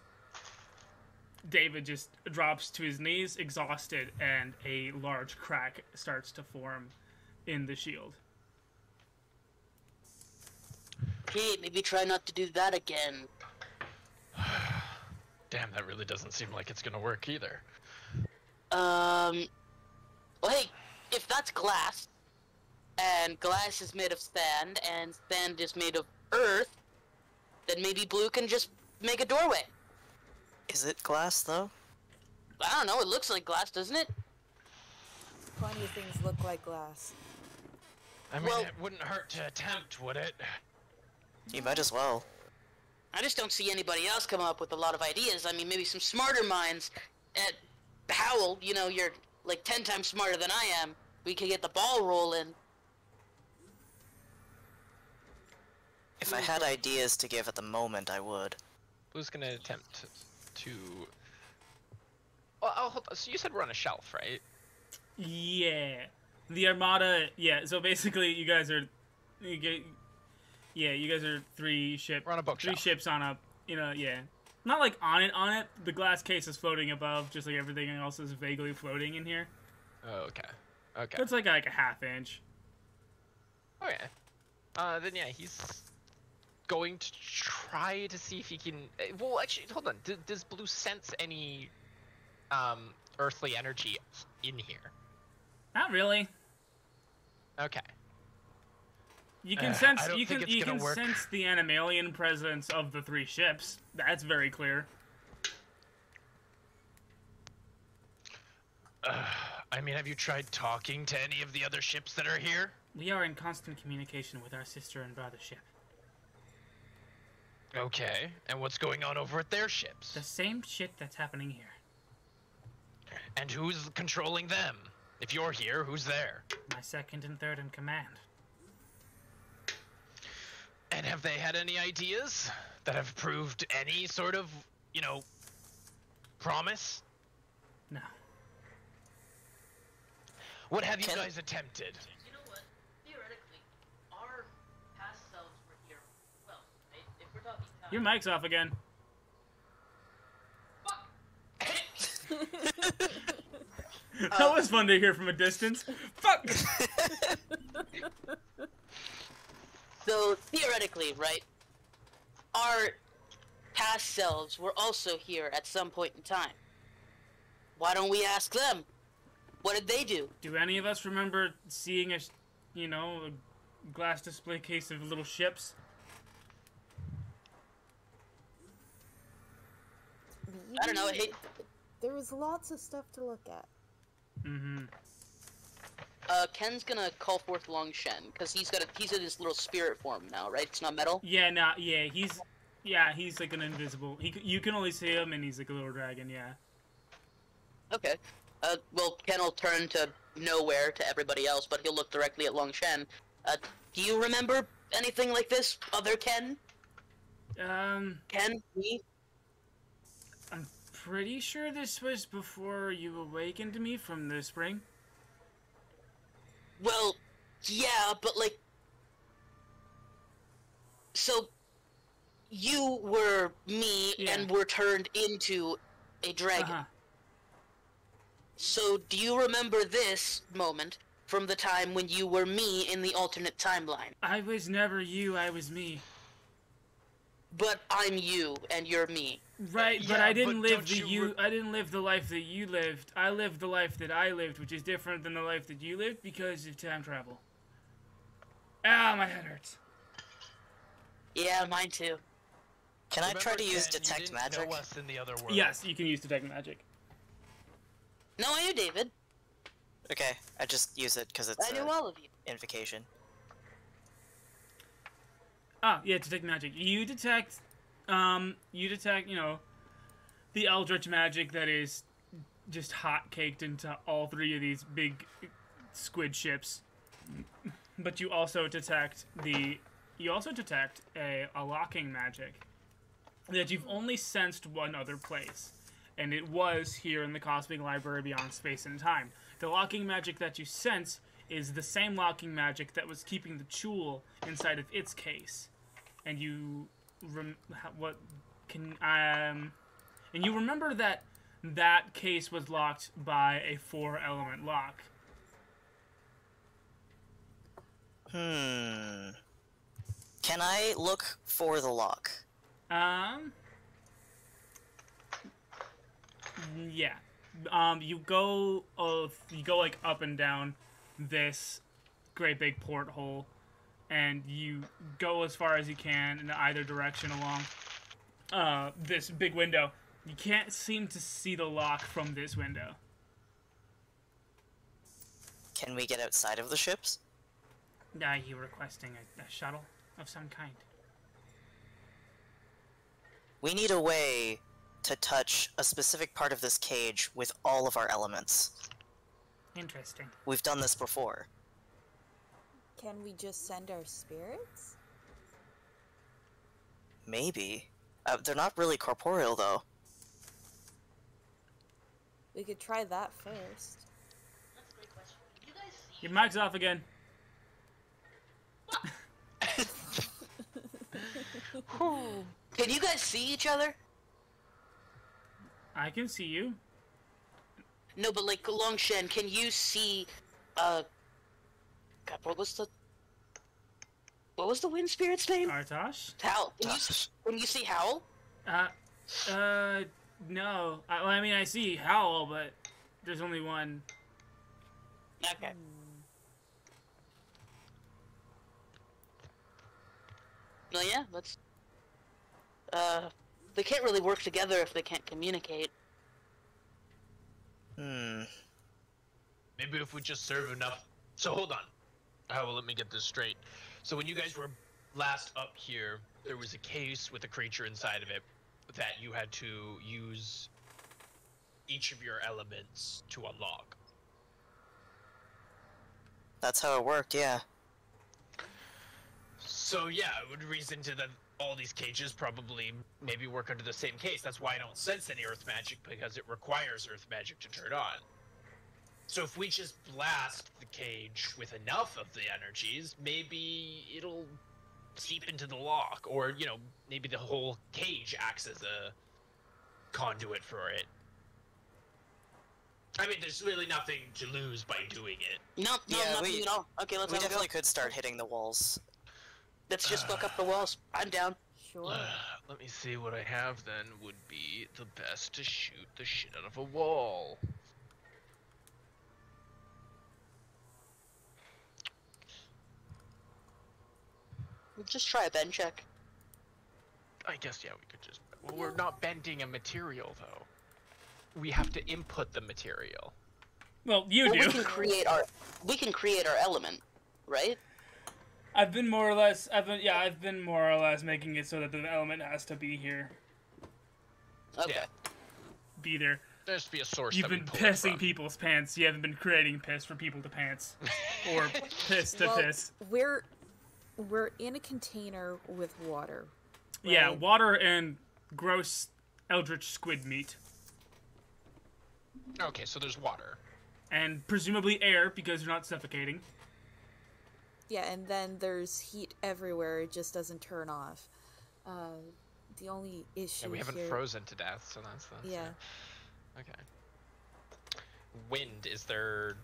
A: David just drops to his knees exhausted, and a large crack starts to form in the shield.
C: Okay, maybe try not to do that again.
F: Damn, that really doesn't seem like it's gonna work either.
C: Well, hey, if that's glass, and glass is made of sand, and sand is made of earth, then maybe Blue can just make a doorway.
D: Is it glass, though?
C: I don't know, it looks like glass, doesn't it?
B: Plenty of things look like glass.
F: I mean,
C: Well-
F: it wouldn't hurt to attempt, would it?
D: You might as well.
C: I just don't see anybody else come up with a lot of ideas. I mean, maybe some smarter minds at Howle, you know, you're like 10 times smarter than I am. We could get the ball rolling.
D: If I had ideas to give at the moment, I would.
F: Who's gonna attempt to... Oh, hold on. So you said we're on a shelf, right?
A: Yeah. The Armada, yeah, so basically you guys are... You guys are three
F: We're on a bookshelf.
A: 3 ships on a... yeah. Not like on it. The glass case is floating above, just like everything else is vaguely floating in here.
F: Oh, okay. Okay.
A: It's like a half inch.
F: Okay. Then yeah, he's going to try to see if he can. Well, actually, hold on. Does Blue sense any earthly energy in here?
A: Not really.
F: Okay.
A: You can sense.
F: I don't
A: You
F: think
A: can.
F: it's
A: You
F: gonna
A: can
F: work.
A: sense the animalian presence of the 3 ships. That's very clear.
F: I mean, have you tried talking to any of the other ships that are here?
A: We are in constant communication with our sister and brother ship.
F: Okay. And what's going on over at their ships?
A: The same shit that's happening here.
F: And who's controlling them? If you're here, who's there?
A: My second and third in command.
F: And have they had any ideas that have proved any sort of, you know, promise?
A: No.
F: What have you
D: Can-
F: guys attempted?
C: You know what? Theoretically, our past selves were here. Well, if we're talking time.
A: Your mic's off again. That was fun to hear from a distance. Fuck!
C: So, theoretically, right? Our past selves were also here at some point in time. Why don't we ask them? What did they do?
A: Do any of us remember seeing a glass display case of little ships?
C: I don't know. Hey,
B: There was lots of stuff to look at.
A: Mm-hmm.
C: Ken's gonna call forth Long Shen because he's in his little spirit form now, right? It's not metal.
A: Yeah, he's like an invisible. You can only see him, and he's like a little dragon. Yeah.
C: Okay. Well, Ken will turn to nowhere to everybody else, but he'll look directly at Long Shen. Do you remember anything like this, other Ken? Ken, me?
A: I'm pretty sure this was before you awakened me from the spring.
C: Well, yeah, but like... So, you were me and were turned into a dragon.
A: Uh-huh.
C: So, do you remember this moment from the time when you were me in the alternate timeline?
A: I was never you, I was me.
C: But I'm you, and you're me.
A: Right, but
F: Yeah,
A: I didn't
F: but
A: live
F: don't
A: I didn't live the life that you lived. I lived the life that I lived, which is different than the life that you lived because of time travel. Ah, my head hurts.
C: Yeah, mine too.
D: Can I try to
F: Remember,
D: use
F: Ken, you
D: detect
F: didn't
D: magic?
F: know us in the other world.
A: Yes, you can use detect magic.
C: No, I knew David.
D: Okay, I just use it because it's
C: I knew all of you.
D: invocation.
A: Ah, yeah, detect magic. You detect, the eldritch magic that is just hot-caked into all 3 of these big squid ships. But you also detect a locking magic that you've only sensed one other place. And it was here in the Cosmic Library Beyond Space and Time. The locking magic that you sense is the same locking magic that was keeping the jewel inside of its case. And you remember that case was locked by a 4-element lock.
D: Can I look for the lock?
A: Yeah. You go like up and down this great big porthole, and you go as far as you can in either direction along this big window. You can't seem to see the lock from this window.
D: Can we get outside of the ships?
A: Are you requesting a shuttle of some kind?
D: We need a way to touch a specific part of this cage with all of our elements.
A: Interesting.
D: We've done this before.
B: Can we just send our spirits?
D: Maybe. They're not really corporeal, though.
B: We could try that first.
C: That's a great question. You guys see?
A: Your mic's off again.
C: Can you guys see each other?
A: I can see you.
C: No, but like Longshan, can you see? God, what was the wind spirit's name?
A: Artosh?
C: Howle. Can you see Howle?
A: No. I mean, I see Howle, but there's only one.
C: Okay. Well, yeah, let's. They can't really work together if they can't communicate.
D: Hmm.
F: Maybe if we just serve enough. So hold on. Well, let me get this straight. So when you guys were last up here, there was a case with a creature inside of it that you had to use each of your elements to unlock.
D: That's how it worked, yeah.
F: So yeah, it would reason to that all these cages probably maybe work under the same case. That's why I don't sense any earth magic, because it requires earth magic to turn on. So if we just blast the cage with enough of the energies, maybe it'll seep into the lock, or, you know, maybe the whole cage acts as a conduit for it. I mean, there's really nothing to lose by doing it.
C: No, nothing at all. Okay, let's
D: We
C: have a go.
D: definitely could start hitting the walls.
C: Let's just fuck up the walls. I'm down.
B: Sure.
F: Let me see what I have then would be the best to shoot the shit out of a wall.
C: We'll just try a bend check.
F: I guess, yeah, we could just... Well, we're not bending a material, though. We have to input the material.
A: Well, you
C: Well,
A: do.
C: we can create our element, right?
A: I've been more or less making it so that the element has to be here.
C: Okay.
F: Yeah.
A: Be there.
F: There has to be a source.
A: You've
F: that we
A: been
F: pull it
A: pissing
F: from.
A: people's pants. You haven't been creating piss for people to pants. Or piss to
B: Well,
A: piss.
B: we're in a container with water.
A: Yeah,
B: right?
A: water and gross eldritch squid meat.
F: Okay, so there's water.
A: And presumably air, because you're not suffocating.
B: Yeah, and then there's heat everywhere. It just doesn't turn off. The only issue
F: And we haven't
B: here...
F: frozen to death, so that's
B: Yeah.
F: Okay. Wind, is there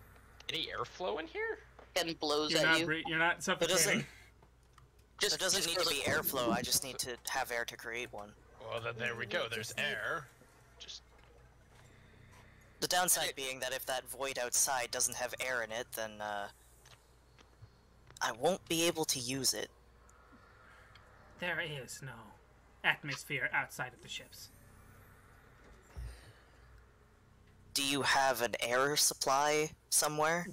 F: any airflow in here?
C: And blows
A: You're
C: at
A: not,
C: you.
A: you're not suffocating.
C: Just,
D: There doesn't
C: just
D: need to be
C: goes-
D: airflow, I just need to have air to create one.
F: Well, then there we go. There's air. Just
D: The downside being that if that void outside doesn't have air in it, then, I won't be able to use it.
A: There is no atmosphere outside of the ships.
D: Do you have an air supply somewhere?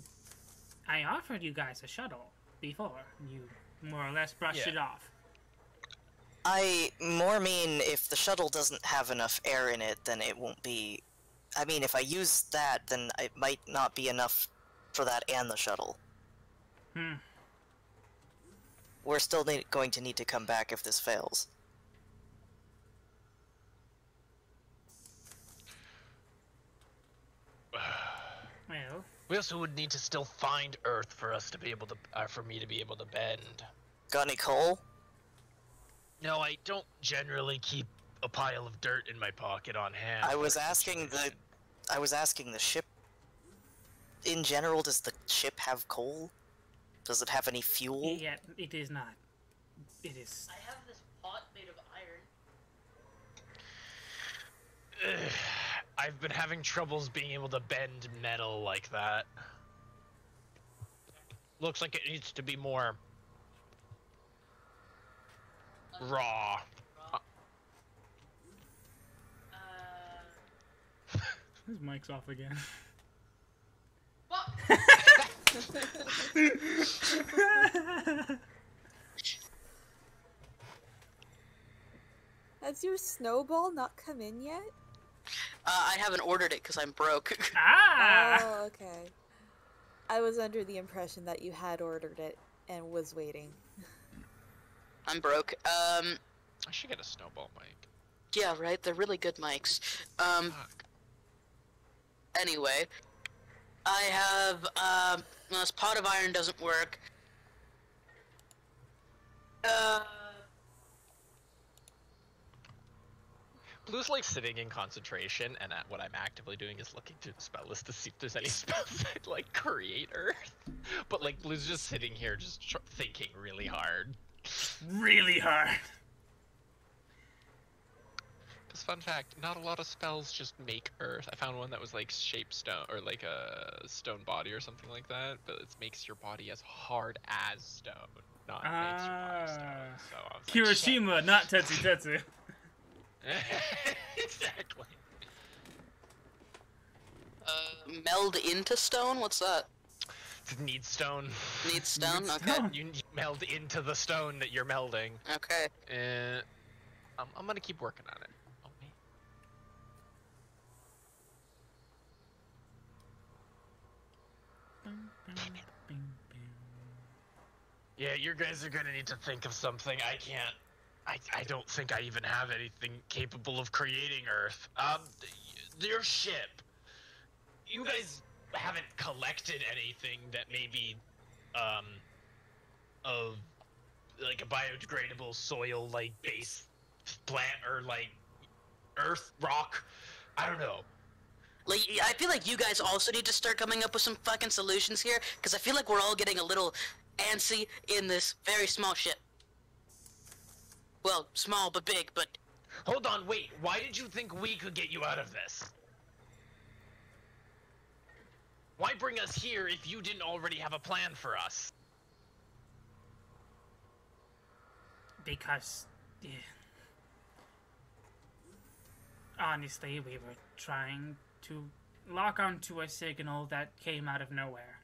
A: I offered you guys a shuttle before. You more or less brushed
F: Yeah.
A: it off.
D: I more mean if the shuttle doesn't have enough air in it, then it won't be... I mean, if I use that, then it might not be enough for that and the shuttle. We're still going to need to come back if this fails.
A: Well,
F: we also would need to still find Earth for us to be able to, for me to be able to bend.
D: Got any coal?
F: No, I don't generally keep a pile of dirt in my pocket on hand.
D: I was asking the ship. In general, does the ship have coal? Does it have any fuel?
A: yeah, it is not. It is.
C: I have this pot made of iron.
F: I've been having troubles being able to bend metal like that. Looks like it needs to be more raw.
A: His mic's off again.
B: Has your snowball not come in yet?
C: I haven't ordered it because I'm broke.
A: Ah!
B: Oh, okay. I was under the impression that you had ordered it and was waiting.
C: I'm broke.
F: I should get a snowball mic.
C: Yeah, right. They're really good mics.
F: Fuck.
C: Anyway, I have this pot of iron doesn't work.
F: Blue's like sitting in concentration, and what I'm actively doing is looking through the spell list to see if there's any spells that like create Earth. But like Blue's just sitting here, just thinking really hard.
A: Really hard.
F: Because fun fact, not a lot of spells just make Earth. I found one that was like shape stone or like a stone body or something like that, but it makes your body as hard as stone, not makes your body stone. So I was like,
A: Kirishima, not Tetsu Tetsu.
F: exactly.
C: Meld into stone? What's that?
F: Need stone.
C: Need stone?
A: Need
C: Okay.
A: stone.
F: You meld into the stone that you're melding.
C: Okay.
F: I'm gonna keep working on it. Oh, me. Yeah, you guys are gonna need to think of something. I can't. I don't think I even have anything capable of creating Earth. Your ship. You guys haven't collected anything that maybe, of like a biodegradable soil, like base plant or like earth rock. I don't know.
C: Like, I feel like you guys also need to start coming up with some fucking solutions here, because I feel like we're all getting a little antsy in this very small ship. Well, small but big, but...
F: Hold on, wait. Why did you think we could get you out of this? Why bring us here if you didn't already have a plan for us?
A: Because, yeah. Honestly, we were trying to lock onto a signal that came out of nowhere.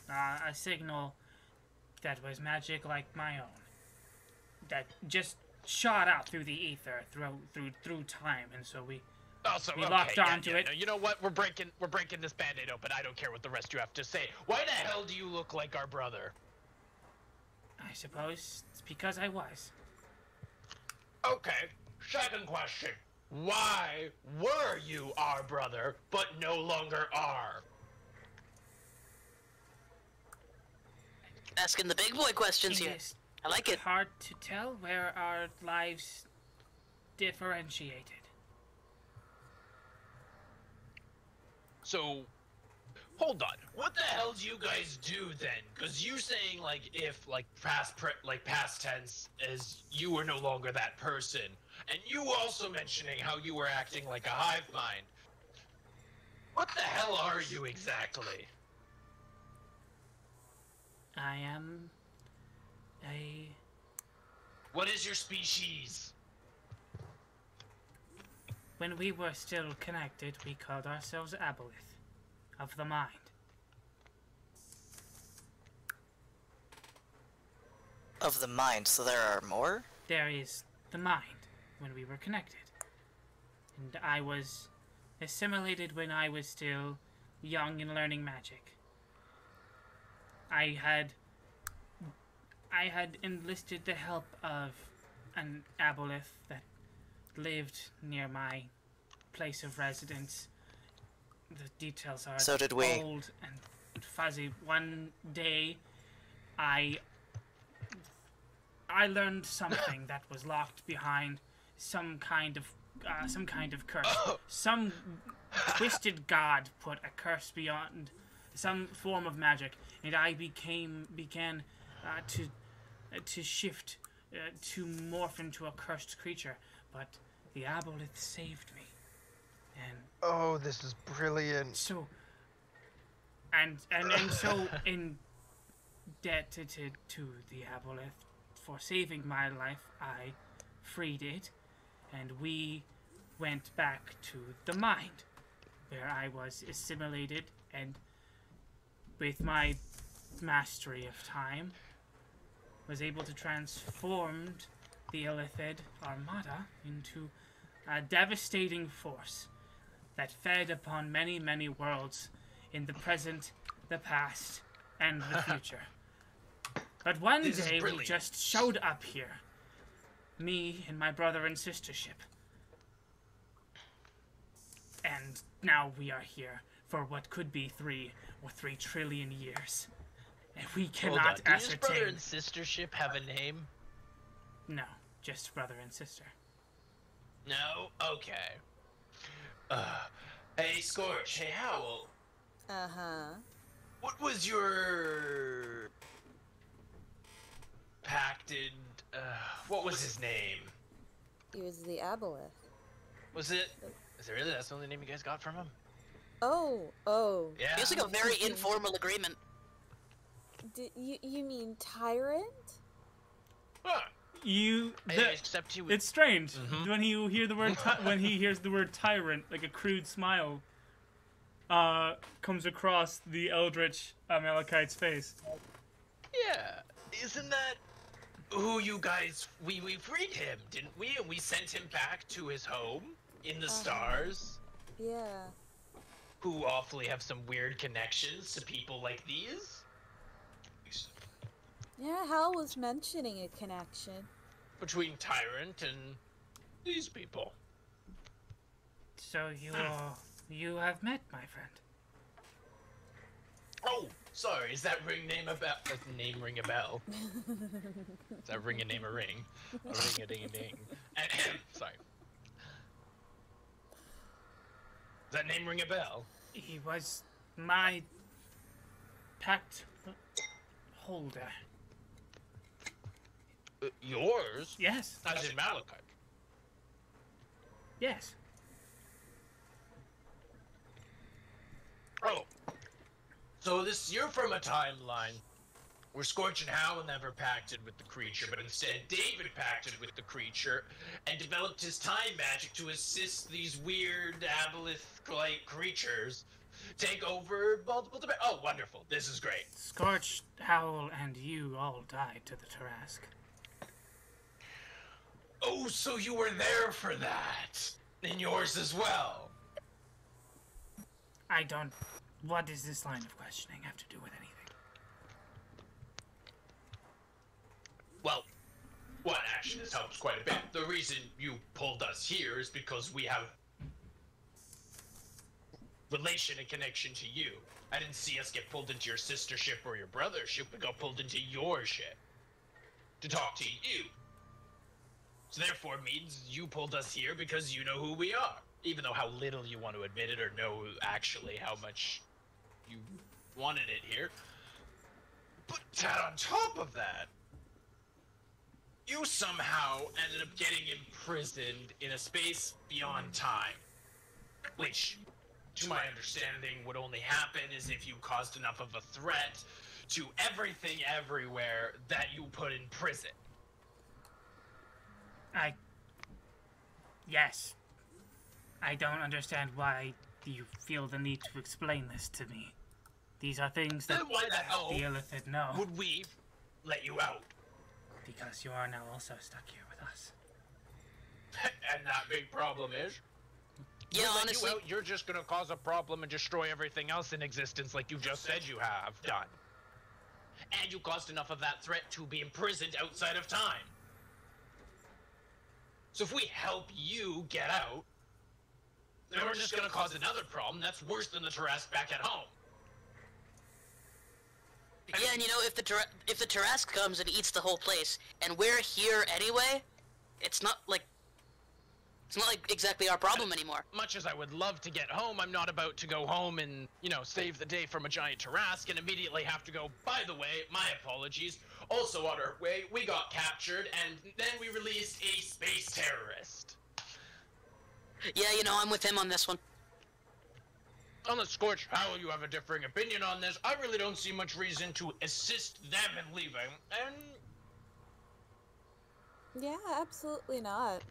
A: A signal that was magic like my own. That just shot out through the ether, through time, and so we locked onto it.
F: No, you know what? We're breaking this band-aid open. I don't care what the rest you have to say. Why the hell do you look like our brother?
A: I suppose it's because I was.
F: Okay, second question. Why were you our brother, but no longer are?
C: Asking the big boy questions here.
A: It's
C: I like it.
A: hard to tell where our lives differentiated.
F: So, hold on. What the hell do you guys do then? Because you saying like if like past tense is you were no longer that person, and you also mentioning how you were acting like a hive mind. What the hell are you exactly?
A: I am a...
F: What is your species?
A: When we were still connected, we called ourselves Aboleth, of the mind.
D: Of the mind, so there are more?
A: There is the mind, when we were connected. And I was assimilated when I was still young and learning magic. I had enlisted the help of an aboleth that lived near my place of residence. The details are
D: So did we.
A: old and fuzzy. One day, I learned something that was locked behind some kind of curse. Some twisted god put a curse beyond some form of magic, and I began to shift, to morph into a cursed creature. But the aboleth saved me, and
E: Oh, this is brilliant.
A: so, and so in debt to the aboleth for saving my life, I freed it, and we went back to the mind, where I was assimilated, and with my mastery of time, was able to transform the Illithid Armada into a devastating force that fed upon many, many worlds in the present, the past, and the future. But one
F: This is
A: day we
F: brilliant.
A: just showed up here, me and my brother and sister ship. And now we are here for what could be 3 or 3 trillion years. And we
F: Hold on.
A: cannot
F: Does this brother
A: ascertain.
F: and sister ship have a name?
A: No, just brother and sister.
F: No? Okay. Hey, Skortch. Hey, Howle.
B: Uh-huh.
F: What was your... pacted... what was his name?
B: He was the aboleth.
F: Was it? Is it really? That's the only name you guys got from him?
B: Oh.
F: Yeah.
C: Feels like a very informal agreement.
B: You mean tyrant?
F: Huh.
A: It's strange when he hears the word tyrant, like a crude smile comes across the eldritch Amalekite's face.
F: Yeah. Isn't that who you guys... We freed him, didn't we? And we sent him back to his home in the stars?
B: Yeah.
F: Who awfully have some weird connections to people like these?
B: Yeah, Hal was mentioning a connection.
F: Between Tyrant and these people.
A: So you have met, my friend.
F: Oh, sorry, is that name a bell? Is that ring a name a ring? A ring a ding a ding. Sorry. Does that name ring a bell?
A: He was my pact holder.
F: Yours?
A: Yes.
F: As in Malachite.
A: Yes.
F: Oh. So you're from a timeline where Skortch and Howle never pacted with the creature, but instead David pacted with the creature and developed his time magic to assist these weird aboleth-like creatures take over multiple dimensions. Oh, wonderful. This is great.
A: Skortch, Howle, and you all died to the tarrasque.
F: Oh, so you were there for that. And yours as well.
A: What does this line of questioning have to do with anything?
F: Well, one, actually, this helps quite a bit. The reason you pulled us here is because we have relation and connection to you. I didn't see us get pulled into your sister ship or your brother ship. We got pulled into your ship to talk to you. So therefore means you pulled us here because you know who we are. Even though how little you want to admit it or know actually how much you wanted it here. But on top of that, you somehow ended up getting imprisoned in a space beyond time. Which, to my understanding, would only happen is if you caused enough of a threat to everything everywhere that you put in prison.
A: Yes. I don't understand why you feel the need to explain this to me. These are things that
F: Then why the hell
A: the Illithid know.
F: would we let you out?
A: Because you are now also stuck here with us.
F: And that big problem is?
C: Yeah,
F: Let
C: honestly,
F: you out, you're just gonna cause a problem and destroy everything else in existence like you just said you have done. And you caused enough of that threat to be imprisoned outside of time. So if we help you get out, then we're just gonna cause another problem that's worse than the tarrasque back at home.
C: yeah, and you know, if the tarrasque comes and eats the whole place, and we're here anyway, it's not like exactly our problem anymore.
F: Much as I would love to get home, I'm not about to go home and, save the day from a giant tarrasque and immediately have to go, by the way, my apologies. Also on our way, we got captured and then we released a space terrorist.
C: Yeah, I'm with him on this one.
F: Unless Skortch, Howle, you have a differing opinion on this, I really don't see much reason to assist them in leaving, and...
B: Yeah, absolutely not.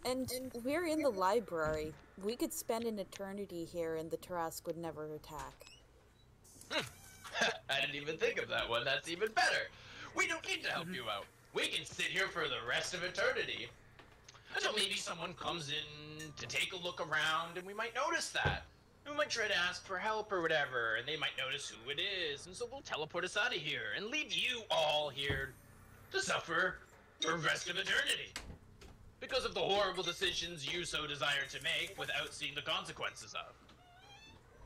B: And we're in the library. We could spend an eternity here and the tarrasque would never attack.
F: I didn't even think of that one. That's even better. We don't need to help you out. We can sit here for the rest of eternity. Until maybe someone comes in to take a look around and we might notice that. We might try to ask for help or whatever, and they might notice who it is, and so they'll teleport us out of here and leave you all here to suffer for the rest of eternity. Because of the horrible decisions you so desire to make without seeing the consequences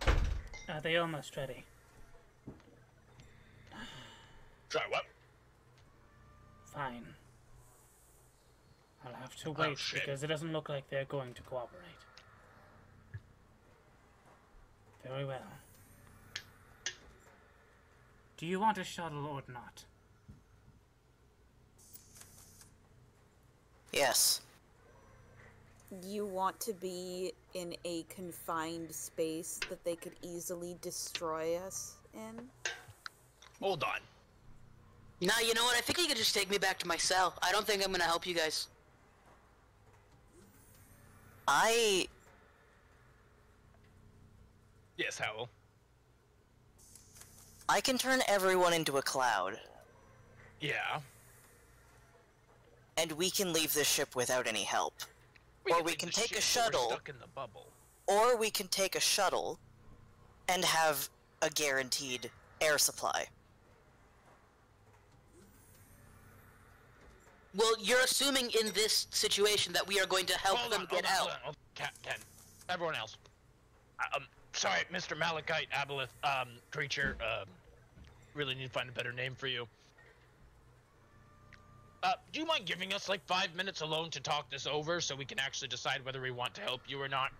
F: of.
A: Are they almost ready?
F: Try what?
A: Fine. I'll have to wait
F: shit.
A: because it doesn't look like they're going to cooperate. Very well. Do you want a shuttle or not?
D: Yes.
B: You want to be in a confined space that they could easily destroy us in?
F: Hold on.
C: Nah, you know what? I think you could just take me back to my cell. I don't think I'm gonna help you guys.
F: Yes, Howle.
D: I can turn everyone into a cloud,
F: Yeah.
D: and we can leave this ship without any help. Or we can take a
F: We're
D: shuttle,
F: stuck in the bubble.
D: or we can take a shuttle and have a guaranteed air supply.
C: Well, you're assuming in this situation that we are going to help them get out.
F: Hold on. Ken, everyone else. Sorry, Mr. Malachite Aboleth, creature, really need to find a better name for you. Do you mind giving us like 5 minutes alone to talk this over so we can actually decide whether we want to help you or not?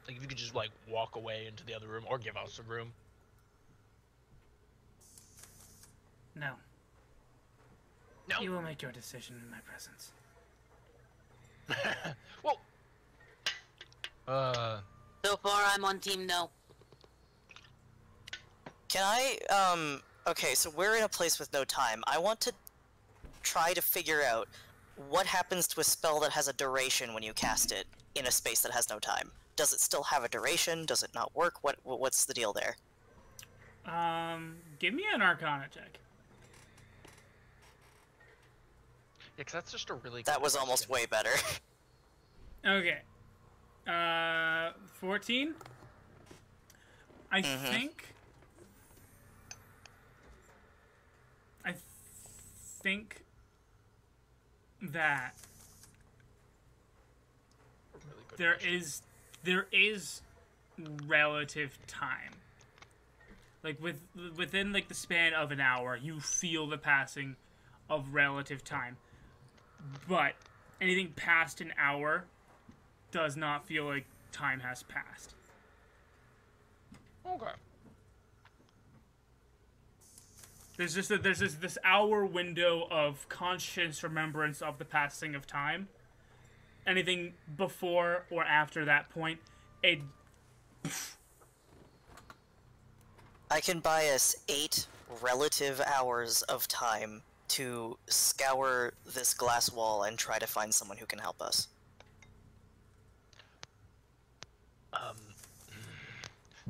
F: Like, if you could just, like, walk away into the other room or give us a room.
A: No.
F: No?
A: You will make your decision in my presence.
F: Well...
C: So far, I'm on team no.
D: Can I, okay, so we're in a place with no time. I want to try to figure out what happens to a spell that has a duration when you cast it in a space that has no time. Does it still have a duration? Does it not work? What's the deal there?
A: Give me an Arcana check.
E: Yeah, 'cause that's just a really.
D: That
E: good
D: was almost
E: question.
D: way better.
A: Okay. 14? I think that
E: Really good
A: there
E: question.
A: is relative time. Like within like the span of an hour, you feel the passing of relative time. But anything past an hour does not feel like time has passed.
E: Okay.
A: There's just this hour window of conscious remembrance of the passing of time. Anything before or after that point, it.
D: I can buy us 8 relative hours of time to scour this glass wall and try to find someone who can help us.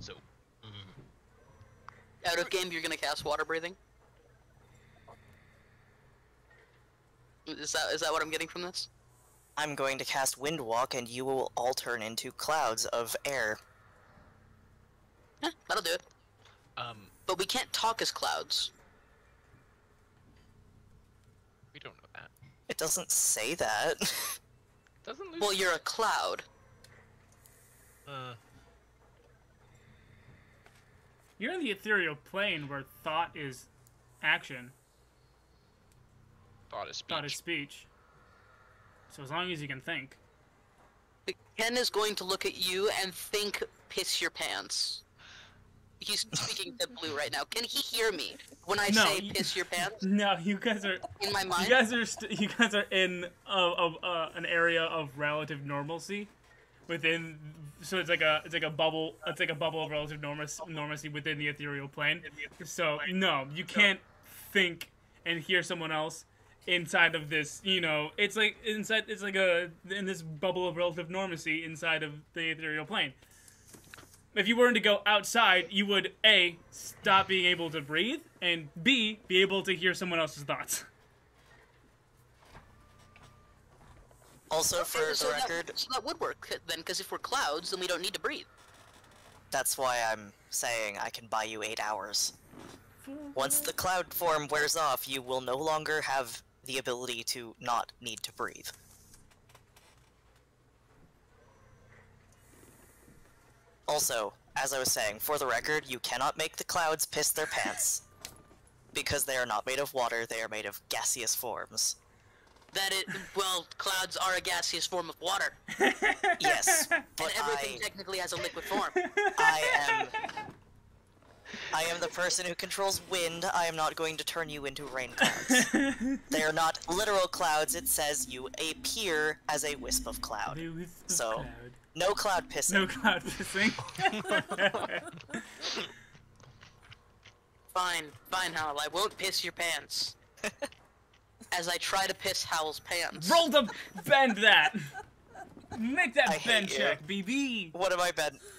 F: So...
C: Out of game, you're gonna cast water breathing. Is that what I'm getting from this?
D: I'm going to cast Wind Walk, and you will all turn into clouds of air.
C: That'll do it. But we can't talk as clouds.
E: We don't know that.
D: It doesn't say that.
E: Doesn't lose.
C: Well, you're a cloud.
A: You're in the ethereal plane where thought is action,
E: Thought is speech.
A: thought is speech. So as long as you can think.
C: Ken is going to look at you and think, piss your pants. He's speaking to Blue right now. Can he hear me when I
A: No,
C: say piss your pants?
A: No, you guys are.
C: In my mind?
A: You guys are in an area of relative normalcy, within. So it's like a bubble. It's like a bubble of relative normalcy within the ethereal plane. So no, you can't think and hear someone else inside of this. You know, it's like inside. It's like in this bubble of relative normalcy inside of the ethereal plane. If you were to go outside, you would A, stop being able to breathe, and B, be able to hear someone else's thoughts.
D: Also, for the record,
C: So that would work then, because if we're clouds, then we don't need to breathe.
D: that's why I'm saying I can buy you 8 hours. Once the cloud form wears off, you will no longer have the ability to not need to breathe. Also, as I was saying, for the record, you cannot make the clouds piss their pants. Because they are not made of water, they are made of gaseous forms.
C: Well, clouds are a gaseous form of water.
D: Yes,
C: And
D: but
C: everything technically has a liquid form.
D: I am the person who controls wind. I am not going to turn you into rain clouds. They are not literal clouds. It says you appear as a wisp of cloud. So, no cloud pissing.
A: No cloud pissing.
C: Fine, Howle. I won't piss your pants. As I try to piss Howle's pants.
A: Roll the bend that. Make that
D: I
A: bend
D: hate you.
A: check, BB.
D: What am I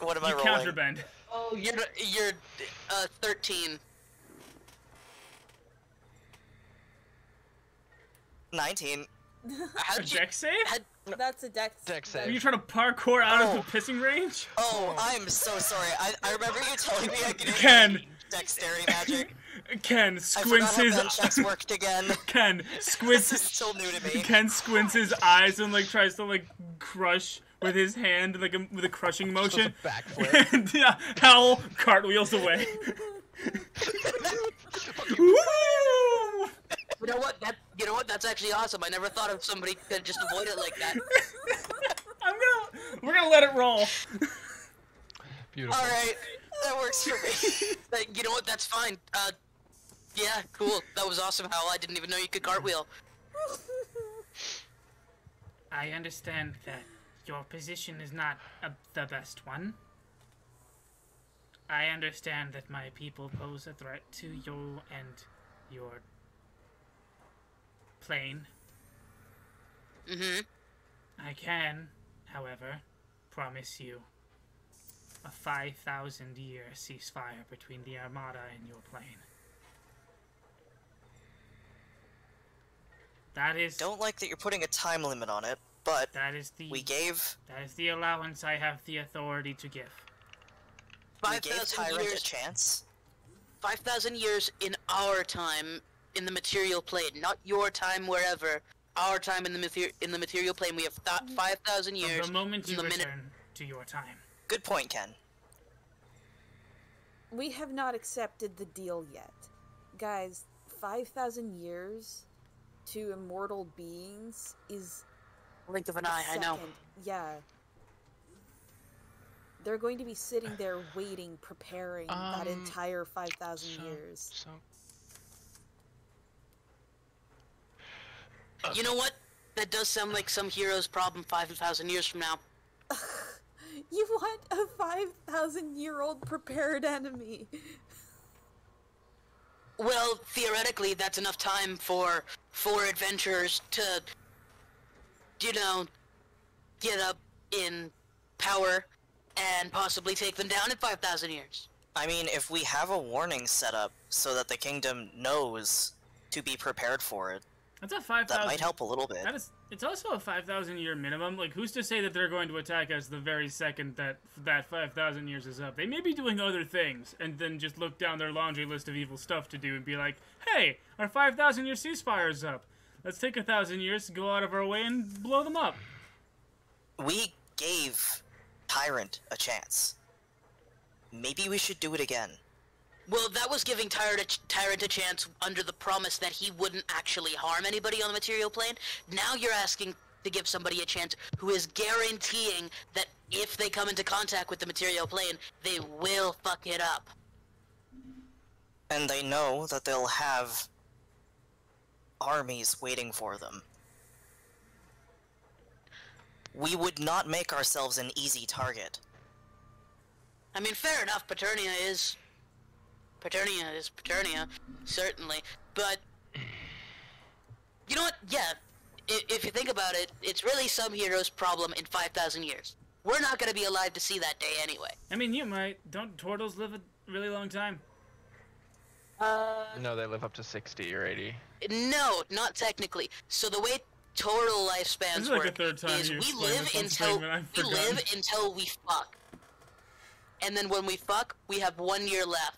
D: rolling?
A: Counterbend.
C: Oh, you're 13.
D: 19.
C: How'd
A: A
C: you?
A: dex save?
B: That's a dex.
E: Dex
A: Are
E: save.
A: you trying to parkour out of
D: Oh.
A: the pissing range?
D: Oh, I'm so sorry. I remember you telling me I could
A: Ken.
D: use dexterity magic.
A: Ken
D: I
A: squints
D: forgot
A: his
D: how bend checks worked again.
A: Ken squints
D: This is still new to me.
A: Ken squints his eyes and like tries to like crush with his hand like with a crushing motion.
E: Does a backflip.
A: And yeah, Howle cartwheels away. Woo!
C: You know what? That's actually awesome. I never thought of somebody could just avoid it like that.
A: We're gonna let it roll.
E: Beautiful.
D: Alright, that works for me.
C: You know what? That's fine. Yeah, cool. That was awesome, Howle. I didn't even know you could cartwheel.
A: I understand that your position is not the best one. I understand that my people pose a threat to you and your plane.
C: Mm-hmm.
A: I can, however, promise you a 5,000-year ceasefire between the Armada and your plane. That is...
D: Don't like that you're putting a time limit on it, but
A: That is the...
D: we gave
A: That is the allowance I have the authority to give.
C: 5,000
D: Tyrant
C: years.
D: a chance.
C: 5,000 years in our time in the material plane, not your time wherever. Our time in the material plane. We have 5,000 years.
A: From the moment
C: from
A: you
C: the minute-
A: return to your time.
D: Good point, Ken.
B: We have not accepted the deal yet. Guys, 5,000 years to immortal beings is
C: Blink of an eye. I know.
B: second. Yeah. They're going to be sitting there waiting, preparing that entire 5,000 years.
E: So,
C: You know what? That does sound like some hero's problem 5,000 years from now.
B: You want a 5,000-year-old prepared enemy?
C: Well, theoretically, that's enough time for adventurers to, you know, get up in power and possibly take them down in 5,000 years.
D: I mean, if we have a warning set up so that the kingdom knows to be prepared for it,
A: That's a 5,000...
D: that might help a little bit.
A: That is... It's also a 5,000-year minimum. Like, who's to say that they're going to attack us the very second that 5,000 years is up? They may be doing other things, and then just look down their laundry list of evil stuff to do and be like, hey, our 5,000-year ceasefire is up. Let's take 1,000 years to go out of our way and blow them up.
D: We gave Tyrant a chance. Maybe we should do it again.
C: Well, that was giving Tyrant a chance under the promise that he wouldn't actually harm anybody on the material plane. Now you're asking to give somebody a chance who is guaranteeing that if they come into contact with the material plane, they will fuck it up.
D: And they know that they'll have armies waiting for them. We would not make ourselves an easy target.
C: I mean, fair enough, Paternia is Paternia, certainly. But, you know what? Yeah, if you think about it, it's really some hero's problem in 5,000 years. We're not going to be alive to see that day anyway.
A: I mean, you might. Don't turtles live a really long time?
E: no, they live up to 60 or 80.
C: No, not technically. So the way total
A: This
C: lifespans
A: is like
C: work
A: the third time
C: is
A: you
C: we
A: explained
C: live
A: this one
C: until
A: statement, I've forgotten.
C: we fuck. And then when we fuck, we have 1 year left.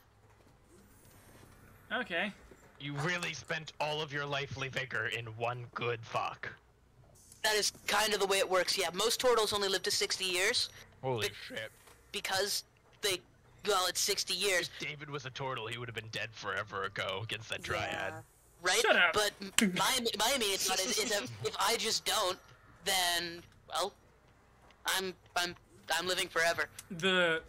A: Okay.
F: You really spent all of your lively vigor in one good fuck.
C: That is kind of the way it works, yeah. Most turtles only live to 60 years
F: Holy
C: But-
F: shit.
C: because they well, it's 60 years,
F: If David was a turtle, he would have been dead forever ago against that dryad.
C: right?
A: Shut up.
C: But my immediate thought is that if I just don't, then, well, I'm living forever.
A: The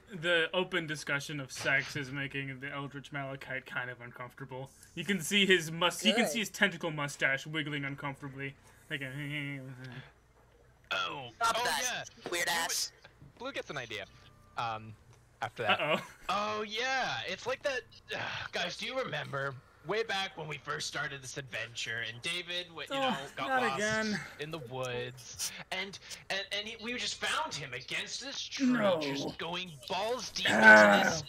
A: open discussion of sex is making the Eldritch Malachite kind of uncomfortable. You can see his you can see his tentacle mustache wiggling uncomfortably. Like a
C: Stop that,
F: yeah.
C: weird ass.
F: Blue gets an idea. After that.
A: Uh-oh.
F: Oh yeah, it's like that. Guys, do you remember way back when we first started this adventure, and David, got
A: not
F: lost
A: again.
F: in the woods, and we just found him against this tree,
A: No.
F: just going balls deep into this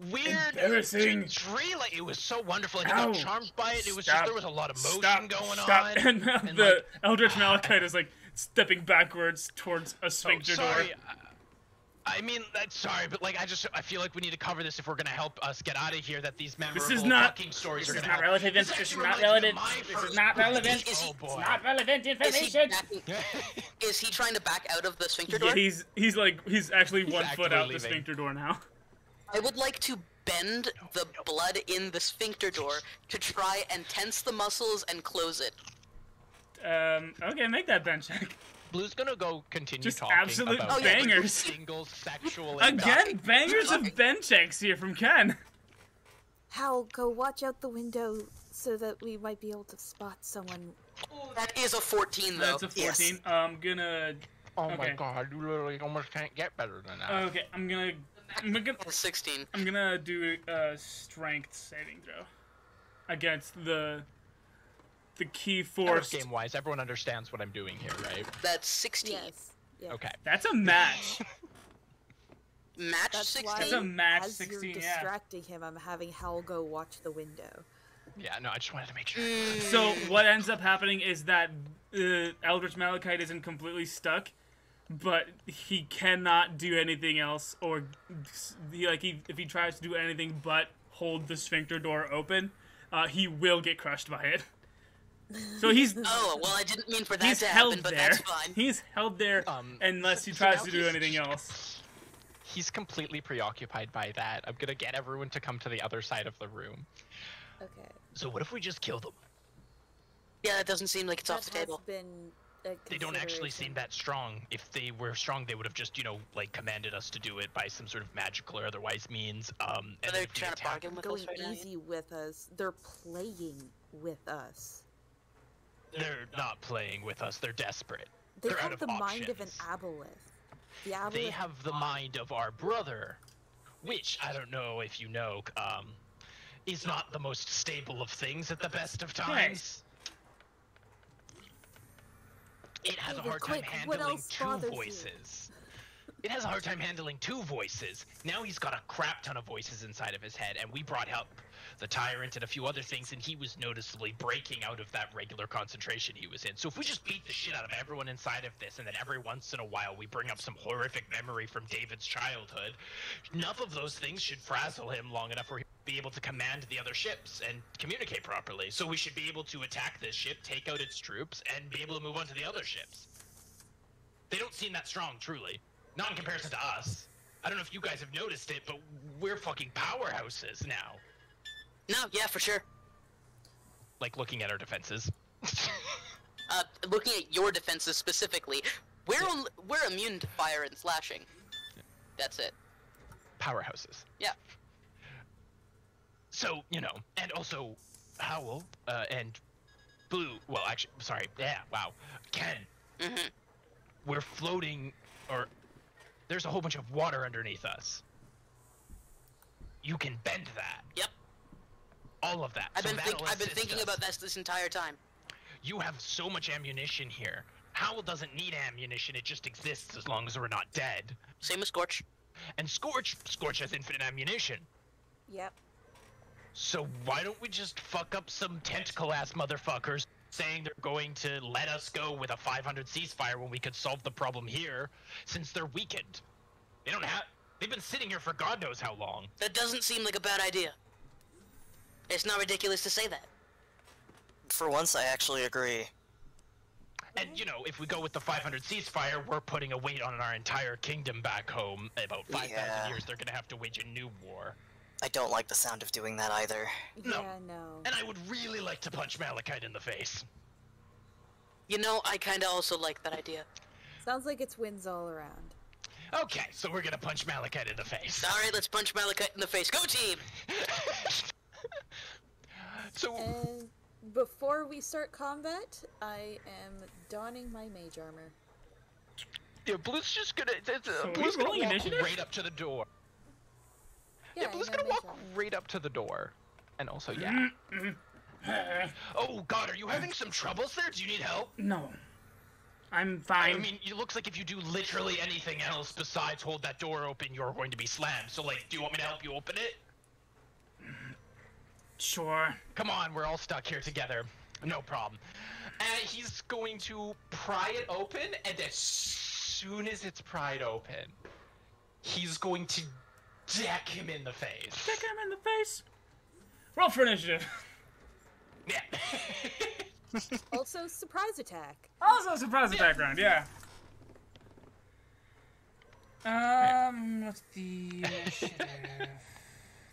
F: weird
A: Embarrassing.
F: tree. Like, it was so wonderful, and he
A: Ow.
F: got charmed by it. It was
A: Stop.
F: just, there was a lot of motion going
A: Stop.
F: on.
A: And now
F: and,
A: the
F: like,
A: Eldritch Malachite is like stepping backwards towards a
F: oh,
A: sphincter
F: sorry.
A: door.
F: I mean, that's sorry, but like, I feel like we need to cover this if we're gonna help us get out of here. That these memorable
A: This is not.
F: fucking stories
A: This
F: are
A: is
F: gonna
A: not
F: help.
A: relevant.
F: This
A: This is
F: actually
A: not
F: reminds me of
A: relevant.
F: my
A: This is
F: first-
A: not relevant.
C: Is he-
F: Oh boy.
A: It's not relevant information.
C: Is he trying to back out of the sphincter
A: Yeah,
C: door?
A: he's actually one foot
F: actively
A: out the
F: leaving.
A: sphincter door now.
C: I would like to bend the blood in the sphincter door to try and tense the muscles and close it.
A: Okay, make that bench check.
F: Blue's gonna go continue
A: Just
F: talking
A: absolute
F: about
A: bangers.
F: single sexual
A: Again, bangers of bench checks here from Ken.
B: Howle, go watch out the window so that we might be able to spot someone.
C: That is a 14, though.
A: That's a 14. I'm gonna.
F: Oh my
A: Okay.
F: god, you literally almost can't get better than that.
A: Okay, I'm gonna
C: 16.
A: I'm gonna do a strength saving throw against the key force.
F: Game wise, everyone understands what I'm doing here, right?
C: That's 16.
B: Yes. Yeah.
F: Okay.
A: That's a match.
C: Match
B: That's
C: 16?
B: why,
A: That's a match
B: as
A: 16,
B: you're
A: yeah.
B: distracting him, I'm having Howle go watch the window.
F: Yeah, no, I just wanted to make sure.
A: So what ends up happening is that Eldritch Malachite isn't completely stuck, but he cannot do anything else, or if he tries to do anything but hold the sphincter door open, he will get crushed by it. So he's
C: Oh, well, I didn't mean for that
A: he's
C: to
A: held
C: happen, but
A: there.
C: that's fine.
A: He's held there unless he
F: so
A: tries
F: now
A: to do
F: he's-
A: anything else.
F: He's completely preoccupied by that. I'm gonna get everyone to come to the other side of the room.
B: Okay.
F: So what if we just kill them?
C: Yeah, that doesn't seem like it's
B: That
C: off the
B: has
C: table.
B: been a
F: They don't actually seem
B: consideration.
F: that strong. If they were strong, they would have just, like, commanded us to do it by some sort of magical or otherwise means. And
C: Are
F: then
C: they
F: if we
C: trying to
F: attack-
C: bargain with us
B: Going
C: right now?
B: easy with us. They're playing with us.
F: They're not playing with us. They're desperate.
B: They
F: They're out
B: have
F: of
B: the mind of an
F: options.
B: aboleth. The aboleth.
F: They have the mind of our brother, which I don't know if you know, is not the most stable of things at the best of times. It has a
B: David,
F: hard time
B: quick, what
F: handling
B: else
F: two
B: bothers you?
F: voices. It has a hard time handling two voices. Now he's got a crap ton of voices inside of his head, and we brought help. The tyrant and a few other things, and he was noticeably breaking out of that regular concentration he was in. So if we just beat the shit out of everyone inside of this, and then every once in a while we bring up some horrific memory from David's childhood, enough of those things should frazzle him long enough for him to be able to command the other ships and communicate properly. So we should be able to attack this ship, take out its troops, and be able to move on to the other ships. They don't seem that strong, truly. Not in comparison to us. I don't know if you guys have noticed it, but we're fucking powerhouses now.
C: No, yeah, for sure.
F: Like, looking at our defenses.
C: Looking at your defenses specifically, we're immune to fire and slashing. That's it.
F: Powerhouses.
C: Yeah.
F: So, and also, Howle, and Blue, well, actually, sorry, yeah, wow, Ken,
C: Mm-hmm.
F: we're floating, or there's a whole bunch of water underneath us. You can bend that.
C: Yep.
F: All of that.
C: I've
F: So
C: been
F: that'll
C: thinking
F: assist us.
C: about this entire time.
F: You have so much ammunition here. Howle doesn't need ammunition, it just exists as long as we're not dead.
C: Same with Skortch.
F: And Skortch has infinite ammunition.
B: Yep.
F: So why don't we just fuck up some tentacle-ass motherfuckers saying they're going to let us go with a 500 ceasefire when we could solve the problem here, since they're weakened. They've been sitting here for God knows how long.
C: That doesn't seem like a bad idea. It's not ridiculous to say that.
D: For once, I actually agree.
F: And, you know, if we go with the 500 ceasefire, we're putting a weight on our entire kingdom back home. About 5,000
D: Yeah.
F: years, they're gonna have to wage a new war.
D: I don't like the sound of doing that either.
F: No.
B: Yeah, no.
F: And I would really like to punch Malachite in the face.
C: You know, I kinda also like that idea.
B: Sounds like it's wins all around.
F: Okay, so we're gonna punch Malachite in the face.
C: Alright, let's punch Malachite in the face. Go team!
F: So,
B: And before we start combat, I am donning my mage armor.
F: yeah, Blue's just gonna...
A: we
F: Blue's gonna
A: rolling
F: walk
A: initiative?
F: right up to the door.
B: Yeah,
F: Yeah, Blue's
B: I know
F: gonna
B: mage
F: walk
B: armor.
F: right up to the door. And also, yeah. Oh, God, are you having some troubles there? Do you need help?
A: No. I'm
F: I
A: fine.
F: mean, it looks like if you do literally anything else besides hold that door open, you're going to be slammed. So, like, do you want me to help you open it?
A: Sure.
F: Come on, we're all stuck here together. No problem. And he's going to pry it open, and as soon as it's pried open, he's going to deck him in the face.
A: Kick him in the face. Roll for initiative.
F: Yeah.
B: Also, surprise attack.
A: Also, surprise attack round. Yeah. What's the initiative?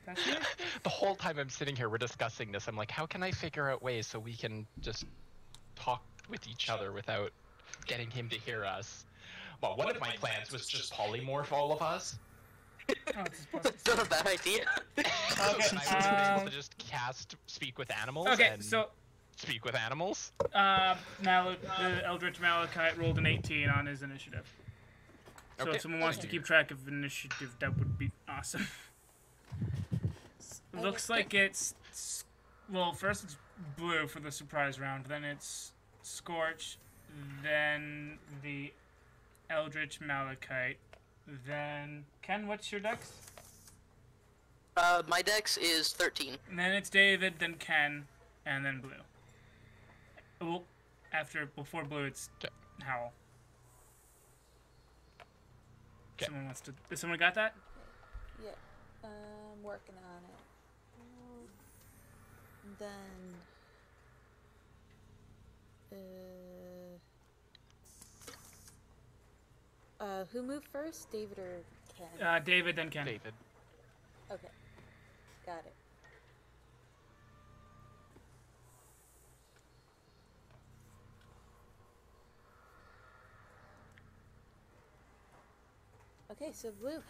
A: That's it?
F: The whole time I'm sitting here, we're discussing this. I'm like, how can I figure out ways so we can just talk with each other without getting him to hear us? Well, one of my plans was just polymorph all of us.
A: Oh, it's a plus
C: That's not a bad idea.
A: Okay,
F: And I was able to just cast Speak with Animals.
A: Okay,
F: and
A: so
F: Speak with Animals.
A: the Eldritch Malachite rolled an 18 on his initiative. So
F: Okay.
A: if someone wants to keep track of initiative, that would be awesome. Looks like it's well, first it's Blue for the surprise round, then it's Skortch, then the Eldritch Malachite, then Ken. What's your dex?
C: My dex is 13.
A: And then it's David, then Ken, and then Blue. Well, before Blue, it's
F: Okay.
A: Howle.
F: Okay.
A: Someone wants to. Someone got that?
B: Yeah, I'm working on it. Then, who moved first, David or Ken?
A: David, then Ken.
F: David.
B: Okay, got it. Okay, so Blue.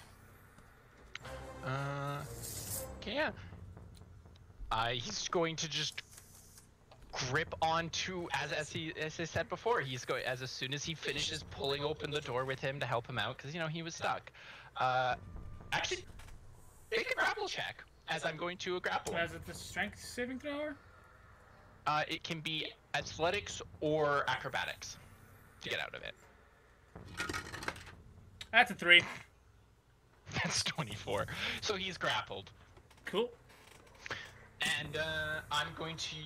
F: Okay, yeah. He's going to just grip onto, as I said before, he's going, as soon as he finishes pulling open the door with him to help him out, because, you know, he was stuck. Actually, make a grapple check, as I'm going to grapple him.
A: Is it the strength saving throw?
F: It can be athletics or acrobatics to get out of it.
A: That's a 3.
F: That's 24. So he's grappled.
A: Cool.
F: And I'm going to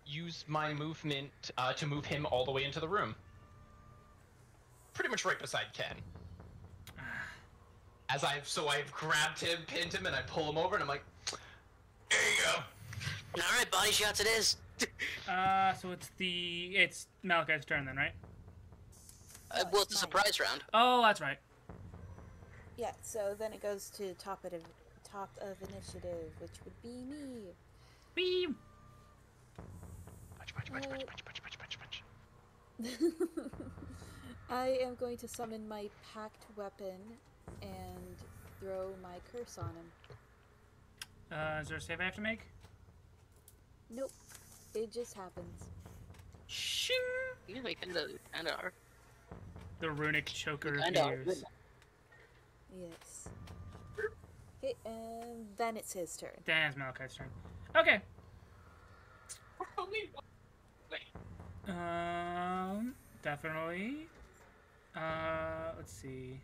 F: use my movement to move him all the way into the room. Pretty much right beside Ken. I've grabbed him, pinned him, and I pull him over, and I'm like, there you go.
C: Alright, body shots it is.
A: So it's Malachite's turn then, right?
C: Well, it's a surprise round.
A: Oh, that's right.
B: Yeah, so then it goes to top of initiative, which would be me.
A: Beam.
F: Punch, punch, punch, punch, punch, punch, punch, punch, punch.
B: I am going to summon my packed weapon and throw my curse on him.
A: Is there a save I have to make?
B: Nope, it just happens.
A: Shing!
C: Yeah, we kinda are.
A: The runic choker
C: Kinda are.
A: appears.
B: Yes. Okay, and then it's his turn.
A: Then it's Malachite's turn. Okay. Definitely. Let's see.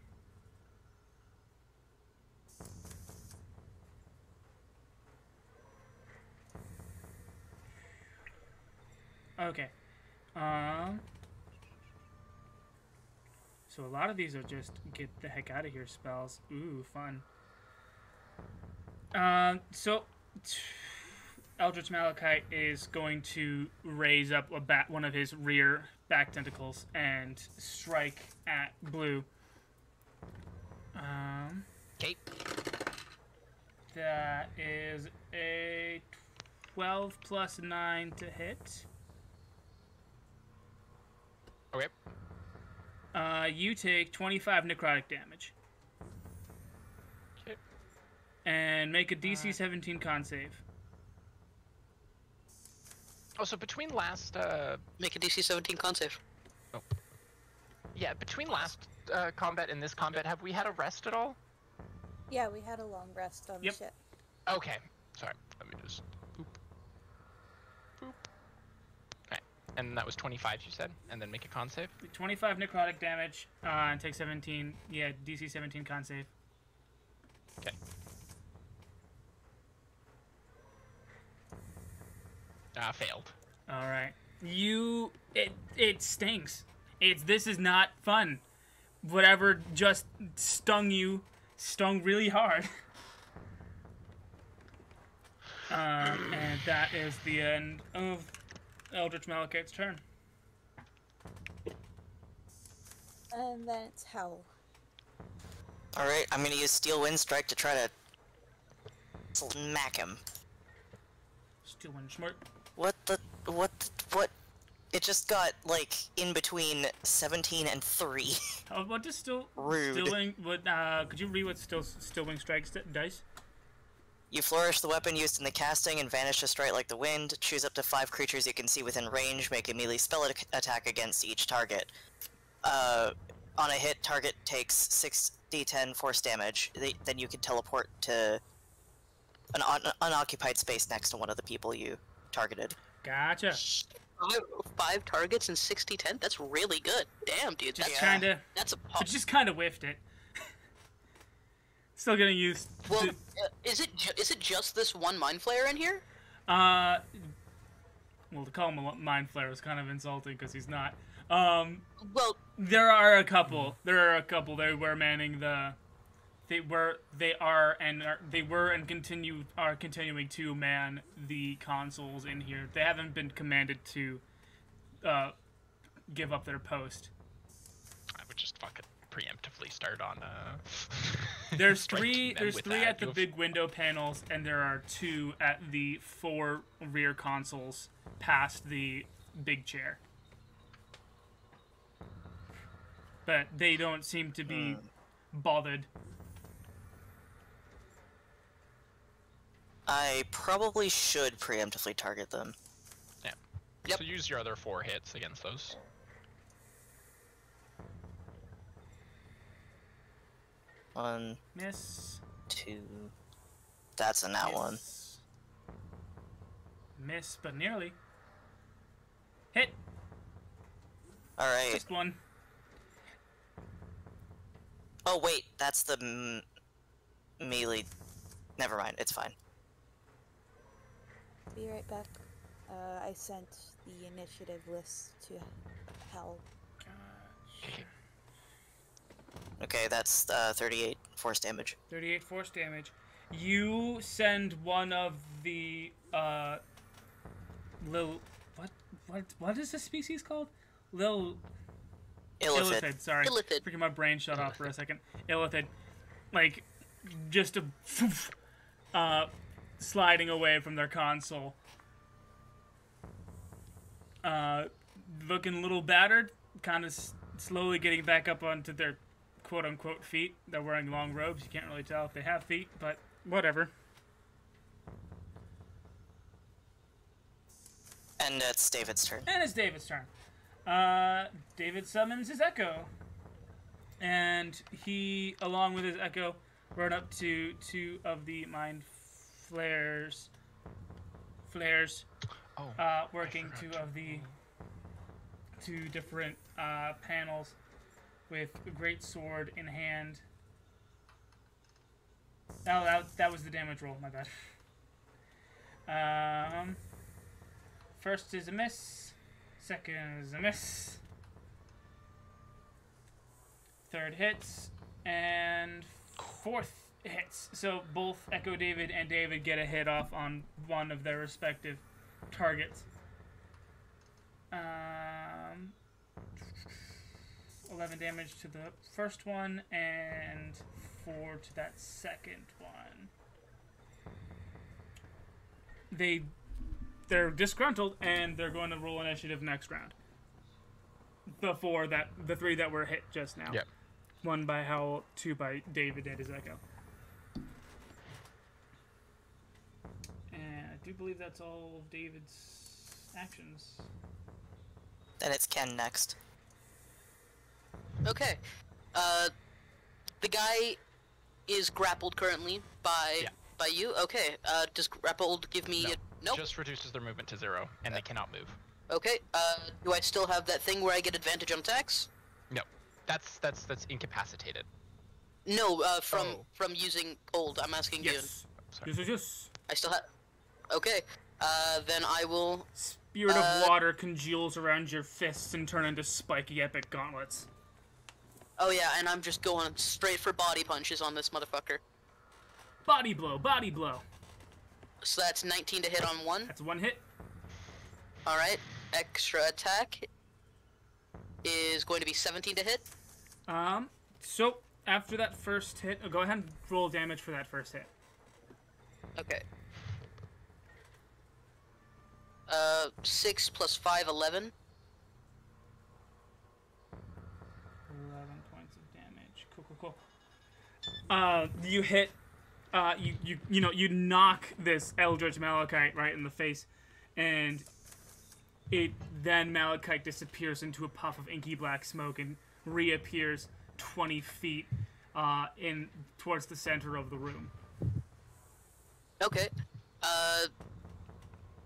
A: Okay. So a lot of these are just get the heck out of here spells. Ooh, fun. Eldritch Malachite is going to raise up one of his rear back tentacles and strike at Blue.
F: Okay.
A: That is a 12 plus 9 to hit.
F: Okay.
A: You take 25 necrotic damage.
F: Okay.
A: And make a DC 17 con save.
F: Oh, so between last,
C: Make a DC 17 con save.
F: yeah, between last combat and this combat, have we had a rest at all?
B: Yeah, we had a long rest on
A: Yep.
B: the ship.
F: Okay. Sorry. Let me just. Boop. Boop. Okay. And that was 25, you said? And then make a con save?
A: 25 necrotic damage, and take 17, DC 17 con save.
F: Okay. Failed.
A: Alright. It stings. This is not fun. Whatever just stung really hard. And that is the end of Eldritch Malachite's turn.
B: And then it's Howle.
D: Alright, I'm gonna use Steel Wind Strike to try to smack him.
A: Still one smart.
D: What? It just got, like, in between 17 and 3.
A: What does
D: Rude.
A: could you read what Still Wing Strikes dice?
D: You flourish the weapon used in the casting and vanish to strike like the wind. Choose up to 5 creatures you can see within range. Make a melee spell attack against each target. On a hit, target takes 6d10 force damage. Then you can teleport to an unoccupied space next to one of the people you targeted.
A: Gotcha.
C: 5 targets and 60-10? That's really good. Damn, dude.
A: Just
C: That's,
A: kinda.
C: that's a
A: So
C: pop.
A: just kind of whiffed it. Still gonna use.
C: Well, is it just this one Mind Flayer in here?
A: Well, to call him a Mind Flayer is kind of insulting because he's not.
C: Well,
A: There are a couple. They were manning the. They were and are continuing to man the consoles in here. They haven't been commanded to give up their post.
F: I would just fucking preemptively start on,
A: There's
F: striking
A: three.
F: them
A: There's
F: with
A: 3
F: that.
A: at the big window panels, and there are 2 at the 4 rear consoles past the big chair. But they don't seem to be bothered.
D: I probably should preemptively target them.
F: Yeah.
C: Yep.
F: So use your other 4 hits against those.
D: One,
A: Miss.
D: 2. That's a nat one.
A: Miss. Miss, but nearly. Hit.
D: Alright.
A: Just one.
D: Oh, wait. That's the melee. Never mind. It's fine.
B: Be right back. I sent the initiative list to Howle.
D: Okay, that's 38 force damage.
A: 38 force damage. You send one of the little what is this species called? Little
D: Illithid.
A: sorry.
C: Illithid.
A: Freaking my brain shut off for a second. Illithid. Like just sliding away from their console. Looking a little battered, kind of slowly getting back up onto their quote-unquote feet. They're wearing long robes. You can't really tell if they have feet, but whatever.
D: And it's David's turn.
A: And it's David's turn. David summons his Echo. And he, along with his Echo, run up to 2 of the Mind Flares. Working 2 of the 2 different panels with a great sword in hand. Oh, that was the damage roll, my bad. First is a miss. Second is a miss. Third hits. And 4th hits. So both Echo David and David get a hit off on one of their respective targets. 11 damage to the first one and 4 to that second one. They're disgruntled and they're going to roll initiative next round. The 3 that were hit just now.
F: Yep.
A: 1 by Howle, 2 by David and his Echo. And I do believe that's all of David's actions.
D: Then it's Ken next.
C: Okay. The guy is grappled currently by you. Okay. Does grappled give me a... Nope.
F: Just reduces their movement to 0, and they cannot move.
C: Okay. Do I still have that thing where I get advantage on attacks?
F: No. That's incapacitated.
C: No, from using hold. I'm asking you.
A: Yes. Yes.
C: I still have... Okay. Then I will...
A: Spirit of water congeals around your fists and turn into spiky epic gauntlets.
C: Oh yeah, and I'm just going straight for body punches on this motherfucker.
A: Body blow, body blow.
C: So that's 19 to hit on 1.
A: That's 1 hit.
C: Alright. Extra attack is going to be 17 to hit.
A: So after that first hit, go ahead and roll damage for that first hit.
C: Okay. 6 plus 5, 11.
A: 11 points of damage. Cool. You hit, you knock this Eldritch Malachite right in the face, and then Malachite disappears into a puff of inky black smoke and reappears 20 feet towards the center of the room.
C: Okay.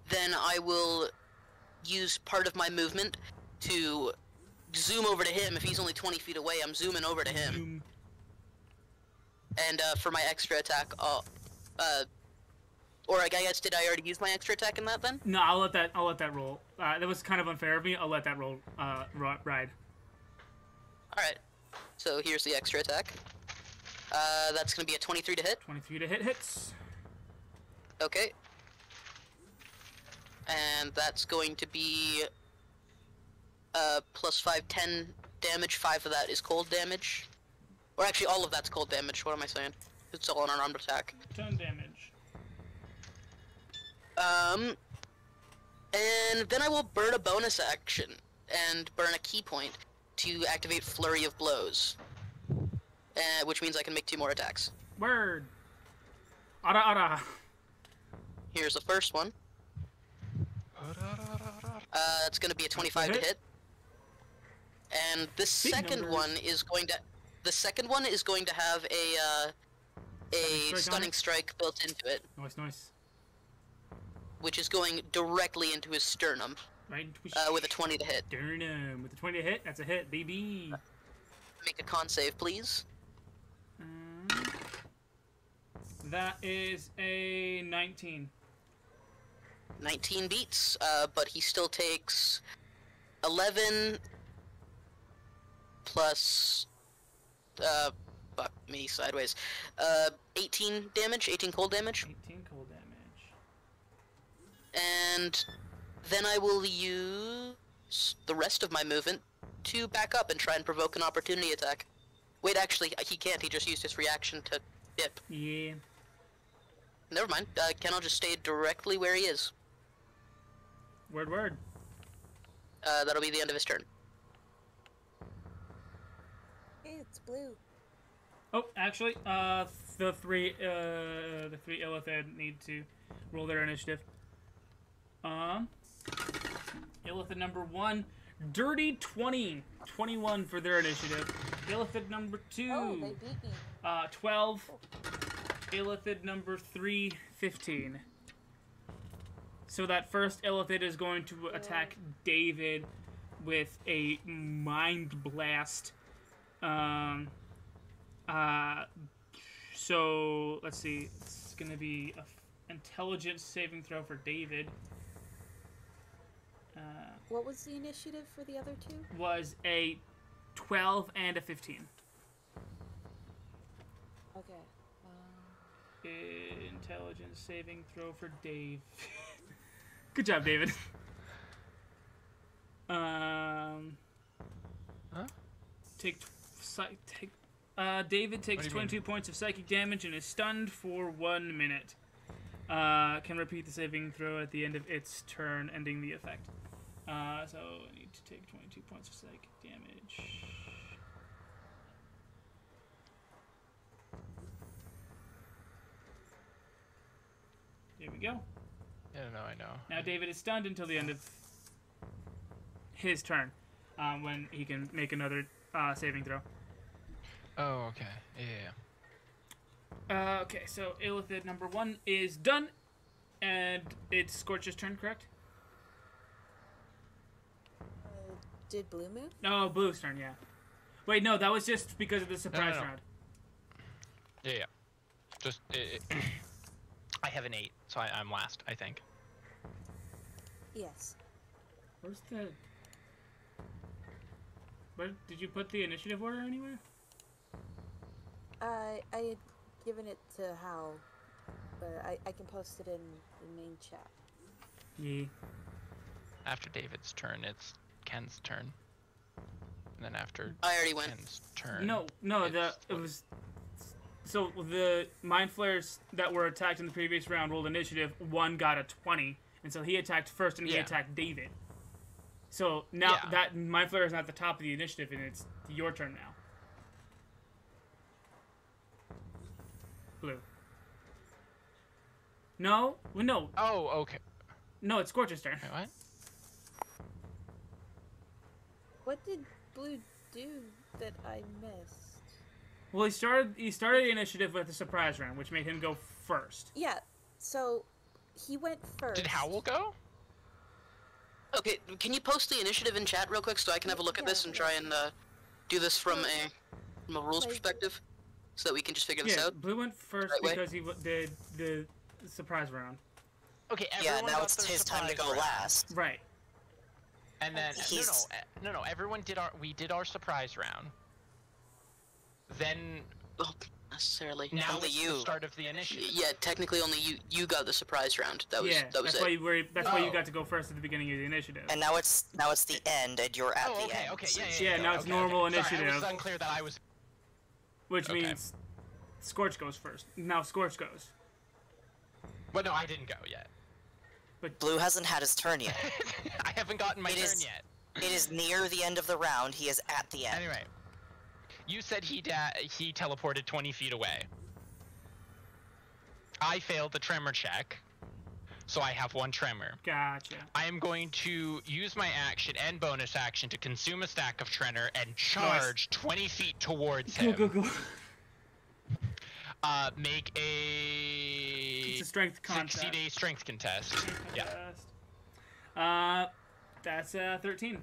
C: Then I will use part of my movement to zoom over to him. If he's only 20 feet away, I'm zooming over to him.
A: Zoom.
C: And for my extra attack, or I guess, did I already use my extra attack in that then?
A: No, I'll let that roll. That was kind of unfair of me. I'll let that roll ride.
C: Alright. So here's the extra attack. That's gonna be a 23 to hit.
A: 23 to hit hits.
C: Okay. And that's going to be plus 5, 10 damage. 5 of that is cold damage. Or actually, all of that's cold damage. What am I saying? It's all an unarmed attack.
A: 10 damage.
C: And then I will burn a bonus action and burn a key point to activate Flurry of Blows. Which means I can make 2 more attacks.
A: Word. Ara.
C: Here's the first one. It's going to be a 25 to hit. And the second one is going to have a stunning strike built into it.
A: Nice.
C: Which is going directly into his sternum.
A: Right.
C: With a 20 to hit.
A: Sternum with a 20 to hit. That's a hit, baby.
C: Make a con save, please.
A: That is a 19.
C: 19 beats, but he still takes 11 plus, fuck me sideways, 18 damage, 18 cold damage.
A: 18 cold damage.
C: And then I will use the rest of my movement to back up and try and provoke an opportunity attack. Wait, actually, he can't, he just used his reaction to dip.
A: Yeah.
C: Never mind, Ken will just stay directly where he is.
A: Word.
C: That'll be the end of his turn.
B: Hey, it's blue.
A: Oh, actually, the three Illithid need to roll their initiative. Illithid number 1, dirty 20, 21 for their initiative. Illithid number 2,
B: Oh, they beat me.
A: 12. Illithid number 3, 15. So that first Illithid is going to attack David with a Mind Blast. So let's see. It's going to be an intelligence saving throw for David.
B: What was the initiative for the other 2?
A: Was a 12 and a 15.
B: Okay.
A: intelligence saving throw for Dave. Good job, David. David takes 22 points of psychic damage and is stunned for 1 minute. Can repeat the saving throw at the end of its turn, ending the effect. So I need to take 22 points of psychic damage. There we go.
F: Yeah, no, I know.
A: Now David is stunned until the end of his turn, when he can make another saving throw.
F: Oh, okay. Yeah.
A: Okay, so Illithid number 1 is done, and it's Skortch's turn, correct?
B: Did Blue Moon?
A: No, Blue's turn, yeah. Wait, no, that was just because of the surprise
F: No.
A: round.
F: Yeah. Just I have an 8, so I'm last, I think.
B: Yes.
A: Where's the... Where, did you put the initiative order anywhere?
B: I had given it to Howle, but I can post it in the main chat.
A: Yeah.
F: After David's turn, it's Ken's turn. And then after
C: I already went.
F: Ken's turn...
A: No, it was... So the Mind Flayers that were attacked in the previous round rolled initiative. One got a 20, and so he attacked first, and he attacked David. So now that Mind Flayer is at the top of the initiative, and it's your turn now. Blue. No.
F: Oh, okay.
A: No, it's Skorch's turn.
F: Wait, what?
B: What did Blue do that I missed?
A: Well, he started the initiative with a surprise round, which made him go first.
B: Yeah, so he went first.
F: Did Howle go?
C: Okay, can you post the initiative in chat real quick so I can have a look at this and try and do this from a rules perspective, so that we can just figure this out?
A: Blue went first because he did the surprise round.
F: Okay,
D: Yeah, now it's his time to go last.
A: Right.
F: And then no, everyone did our surprise round. Then
C: Well, necessarily.
F: now
D: Only
F: it's
D: you.
F: the start of the initiative.
C: Yeah, technically only you got the surprise round. That was
A: that's
C: it.
A: why you got to go first at the beginning of the initiative.
D: And now it's the end, and you're at the end.
F: Okay,
A: Yeah, now it's normal initiative.
F: Sorry, I was unclear that I was...
A: Which means Skorch goes first. Now Skorch goes.
F: Well, no, I didn't go yet.
D: Blue hasn't had his turn yet.
F: I haven't gotten my turn yet.
D: It is near the end of the round. He is at the end.
F: Anyway, you said he teleported 20 feet away. I failed the tremor check, so I have 1 tremor.
A: Gotcha.
F: I am going to use my action and bonus action to consume a stack of tremor and charge 20 feet towards him.
A: Go.
F: Make
A: It's a strength contest.
F: 60-day strength contest.
A: That's 13.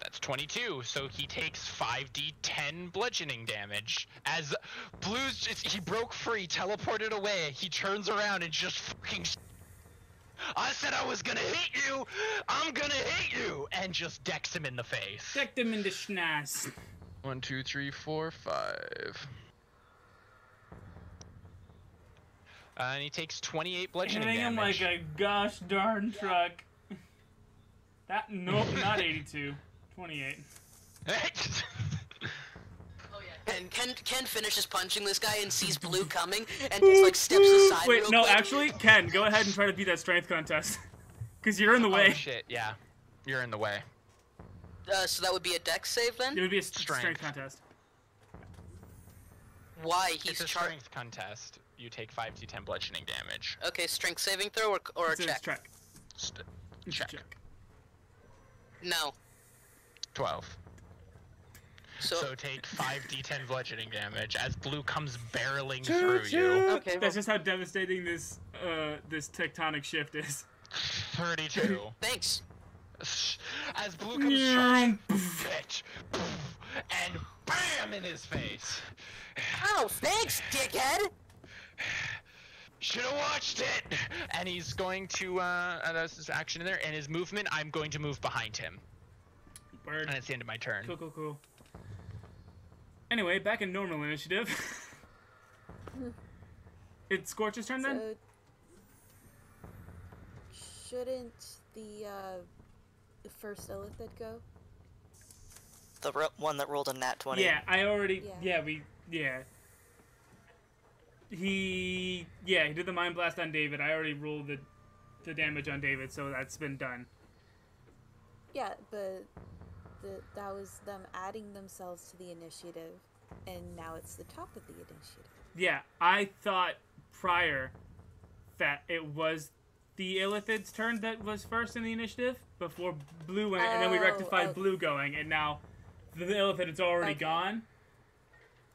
F: That's 22, so he takes 5d10 bludgeoning damage. As Blue's he broke free, teleported away, he turns around and just fucking... I said I was gonna hit you! I'm gonna hit you! And just decks him in the face.
A: Decked him in the schnoz.
F: 1, 2, 3, 4, 5. And he takes 28 bludgeoning
A: Hitting him
F: damage.
A: like a gosh darn truck. Nope, not 82. 28.
C: And Ken finishes punching this guy and sees Blue coming and just like steps aside.
A: Wait,
C: real
A: no,
C: quick.
A: actually, Ken, go ahead and try to beat that strength contest. Because you're in the way.
F: Oh shit, yeah. You're in the way.
C: So that would be a dex save then?
A: It would be a strength contest.
C: Why?
F: It's
C: He's
F: a strength contest. You take 5d10 bludgeoning damage.
C: Okay, strength saving throw or a
A: It's
C: check?
A: check. It's
F: Check.
A: check.
C: No.
F: 12. So take 5d10 bludgeoning damage as Blue comes barreling through you.
C: Okay, well,
A: That's just how devastating this tectonic shift is.
F: 32.
C: thanks.
F: As Blue comes charging, bitch, and BAM in his face.
C: Oh, thanks, dickhead!
F: Should've watched it! And he's going to, that's his action in there, and his movement, I'm going to move behind him.
A: Word.
F: And it's the end of my turn.
A: Cool. Anyway, back in normal initiative. It's Skortch's turn then?
B: So, shouldn't the first illithid go?
D: The one that rolled a nat 20.
A: Yeah, I already.
B: Yeah.
A: He did the Mind Blast on David. I already rolled the damage on David, so that's been done.
B: Yeah, but that was them adding themselves to the initiative, and now it's the top of the initiative.
A: Yeah, I thought prior that it was the Illithid's turn that was first in the initiative before Blue went, and then we rectified Blue going, and now the Illithid is already gone,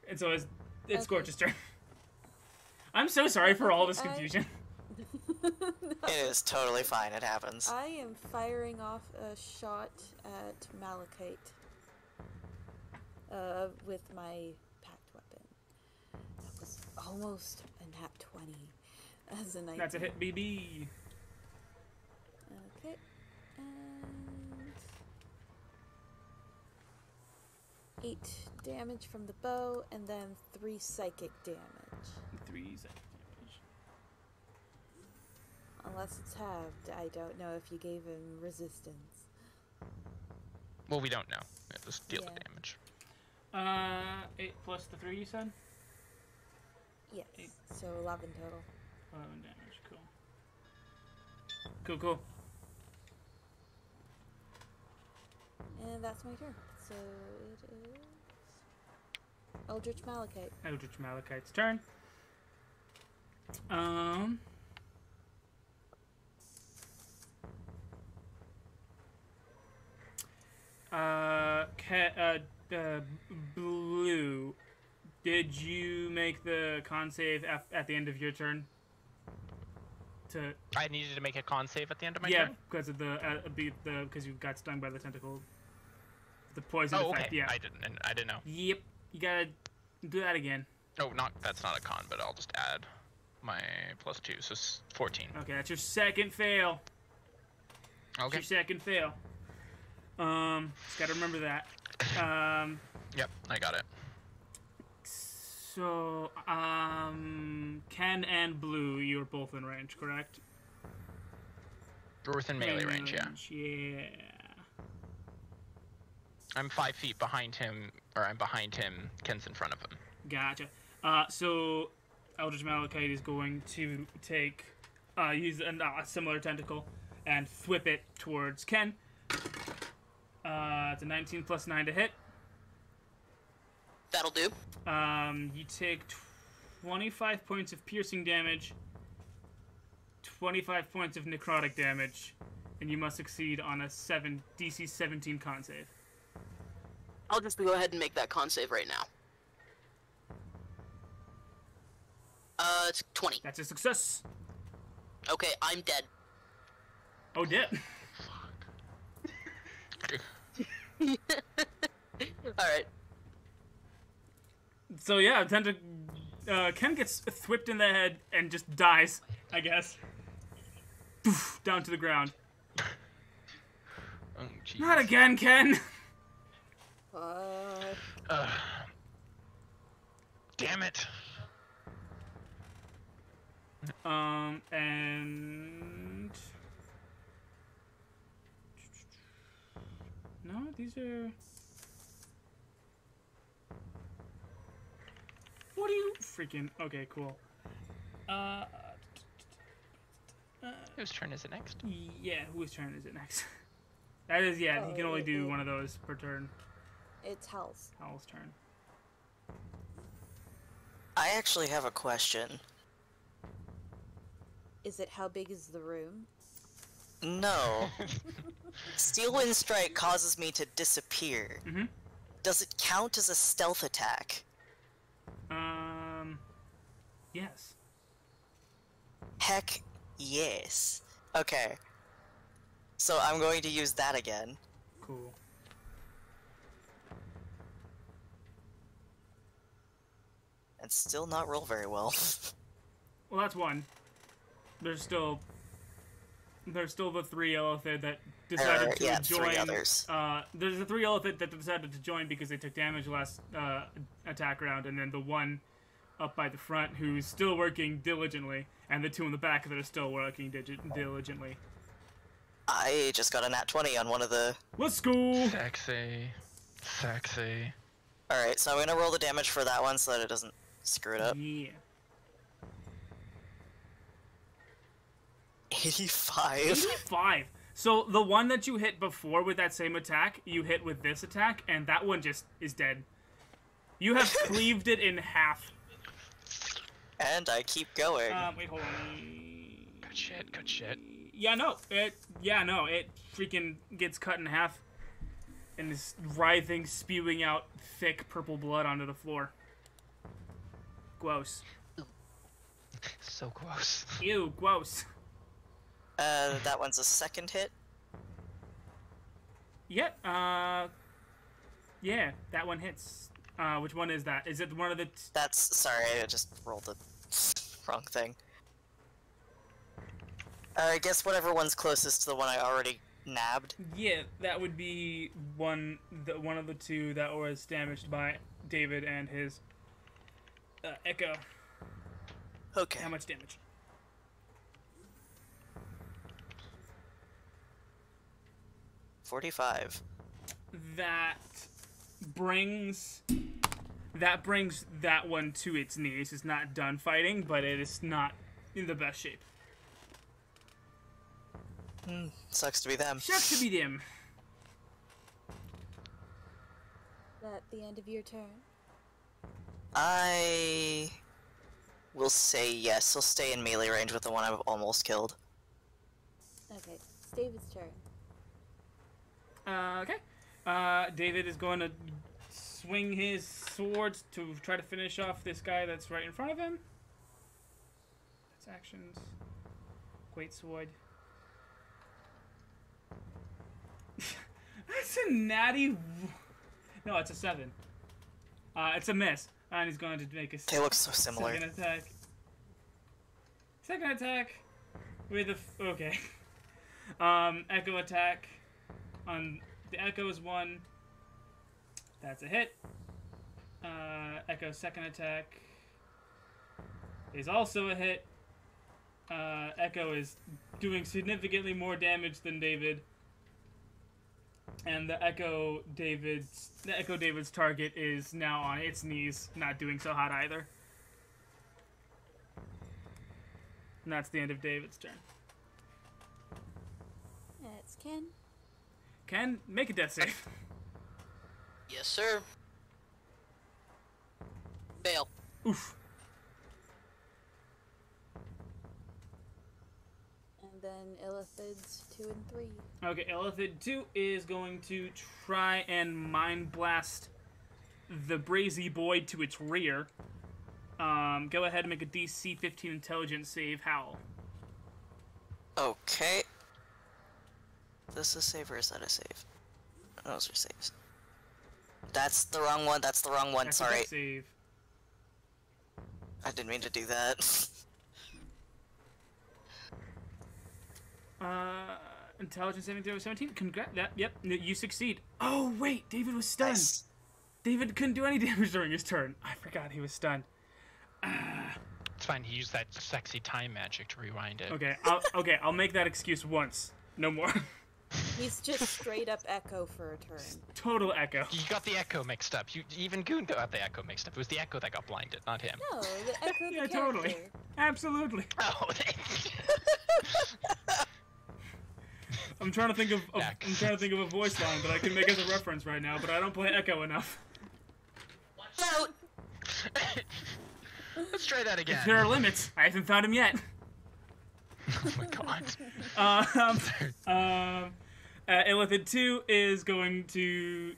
A: and so it's Skortch's turn. I'm so sorry for all this confusion.
D: It is totally fine. It happens.
B: I am firing off a shot at Malachite with my packed weapon. That was almost a nat 20 as a 19.
A: That's a hit, BB.
B: Okay, and 8 damage from the bow, and then 3 psychic damage.
A: 3 psychic damage.
B: Unless it's halved, I don't know if you gave him resistance.
F: Well, we don't know. Just deal the damage.
A: 8 plus the 3 you said?
B: Yes,
A: 8.
B: so 11 total.
A: 11 damage, cool. Cool.
B: And that's my turn. So it is Eldritch Malachite.
A: Eldritch Malachite's turn. Blue, did you make the con save at the end of your turn?
F: I needed to make a con save at the end of my turn?
A: Yeah, because of because you got stung by the tentacle. The poison effect,
F: okay.
A: yeah.
F: I didn't know.
A: Yep, you gotta do that again.
F: Oh, that's not a con, but I'll just add my +2, so 14.
A: Okay, that's your second fail.
F: Okay.
A: That's your second fail. Just gotta remember that.
F: Yep, I got it.
A: So, Ken and Blue, you're both in range, correct?
F: We're within melee range, yeah.
A: Yeah.
F: I'm 5 feet behind him, or I'm behind him. Ken's in front of him.
A: Gotcha. So Eldritch Malachite is going to take, use a similar tentacle and whip it towards Ken. It's a 19 plus 9 to hit.
C: That'll do.
A: You take 25 points of piercing damage, 25 points of necrotic damage, and you must succeed on a DC 17 con save.
C: I'll just go ahead and make that con save right now. It's 20.
A: That's a success.
C: Okay, I'm dead.
A: Oh, dead.
C: Alright.
A: So yeah, Ken gets whipped in the head and just dies, I guess. Poof, down to the ground.
F: Oh, jeez.
A: Not again, Ken!
F: Damn it.
A: And... No, these are... What are you freaking... Okay, cool.
F: Whose turn is it next?
A: Yeah, whose turn is it next? That is, yeah, he can only do one of those per turn.
B: It's Howle's.
A: Howle's turn.
D: I actually have a question.
B: Is it how big is the room?
D: No. Steel Wind Strike causes me to disappear.
A: Mm-hmm.
D: Does it count as a stealth attack?
A: Yes.
D: Heck yes. Okay. So I'm going to use that again.
A: Cool.
D: And still not roll very well.
A: Well, that's one. There's still the 3 elephant that decided to join.
D: 3 others.
A: There's the 3 elephant that decided to join because they took damage last attack round, and then the one up by the front who's still working diligently, and the 2 in the back that are still working diligently.
D: I just got a nat 20 on one of the...
A: Let's go!
F: Sexy. Sexy.
D: Alright, so I'm gonna roll the damage for that one so that it doesn't screw it up.
A: Yeah.
D: 85.
A: 85! So, the one that you hit before with that same attack, you hit with this attack, and that one just is dead. You have cleaved it in half.
D: And I keep going.
A: Wait, hold on.
F: Good shit, good shit.
A: Yeah, no, it freaking gets cut in half and is writhing, spewing out thick purple blood onto the floor. Gross.
F: So gross.
A: Ew, gross.
D: That one's a second hit.
A: Yeah, yeah, that one hits. Which one is that? Is it one of the...
D: That's... Sorry, I just rolled the wrong thing. I guess whatever one's closest to the one I already nabbed.
A: Yeah, that would be one of the 2 that was damaged by David and his Echo.
D: Okay.
A: How much damage?
D: $45.
A: That brings that one to its knees. It's not done fighting, but it is not in the best shape.
D: Sucks to be them.
A: Shucks to be them.
B: Is that the end of your turn?
D: I will say yes. I'll stay in melee range with the one I've almost killed.
B: Okay, it's David's turn.
A: Okay. David is going to swing his swords to try to finish off this guy that's right in front of him. That's actions. Great sword. That's a natty... No, it's a 7. It's a miss. And he's going to make a
D: They look so similar.
A: second attack. Second attack with a... Okay. Echo attack. On the Echo is 1. That's a hit. Echo's second attack is also a hit. Echo is doing significantly more damage than David. And the Echo David's target is now on its knees, not doing so hot either. And that's the end of David's turn.
B: That's Ken.
A: Ken, make a death save.
C: Yes, sir. Fail.
A: Oof.
B: And then Illithid's 2 and 3.
A: Okay, Illithid 2 is going to try and mind blast the brazy boy to its rear. Go ahead and make a DC 15 intelligence save, Howle.
D: Okay. This a save or is that a save? Those are saves. That's the wrong one. That's the wrong one.
A: That's a
D: Sorry.
A: death save.
D: I didn't mean to do that.
A: Intelligence saving throw 17. Congrats. Yep, you succeed. Oh wait, David was stunned.
D: Nice.
A: David couldn't do any damage during his turn. I forgot he was stunned.
F: It's fine. He used that sexy time magic to rewind it.
A: Okay, I'll make that excuse once. No more.
B: He's just straight up Echo for a turn.
A: Total Echo.
F: You got the echo mixed up. Even Goon got the echo mixed up. It was the echo that got blinded, not him.
B: No, the Echo the
A: Yeah,
B: character.
A: totally. Absolutely.
F: Oh,
A: I'm trying to think of a voice line that I can make as a reference right now, but I don't play Echo enough.
C: Out.
F: Let's try that again.
A: There are limits. I haven't found him yet.
F: Oh my god.
A: Illithid 2 is going to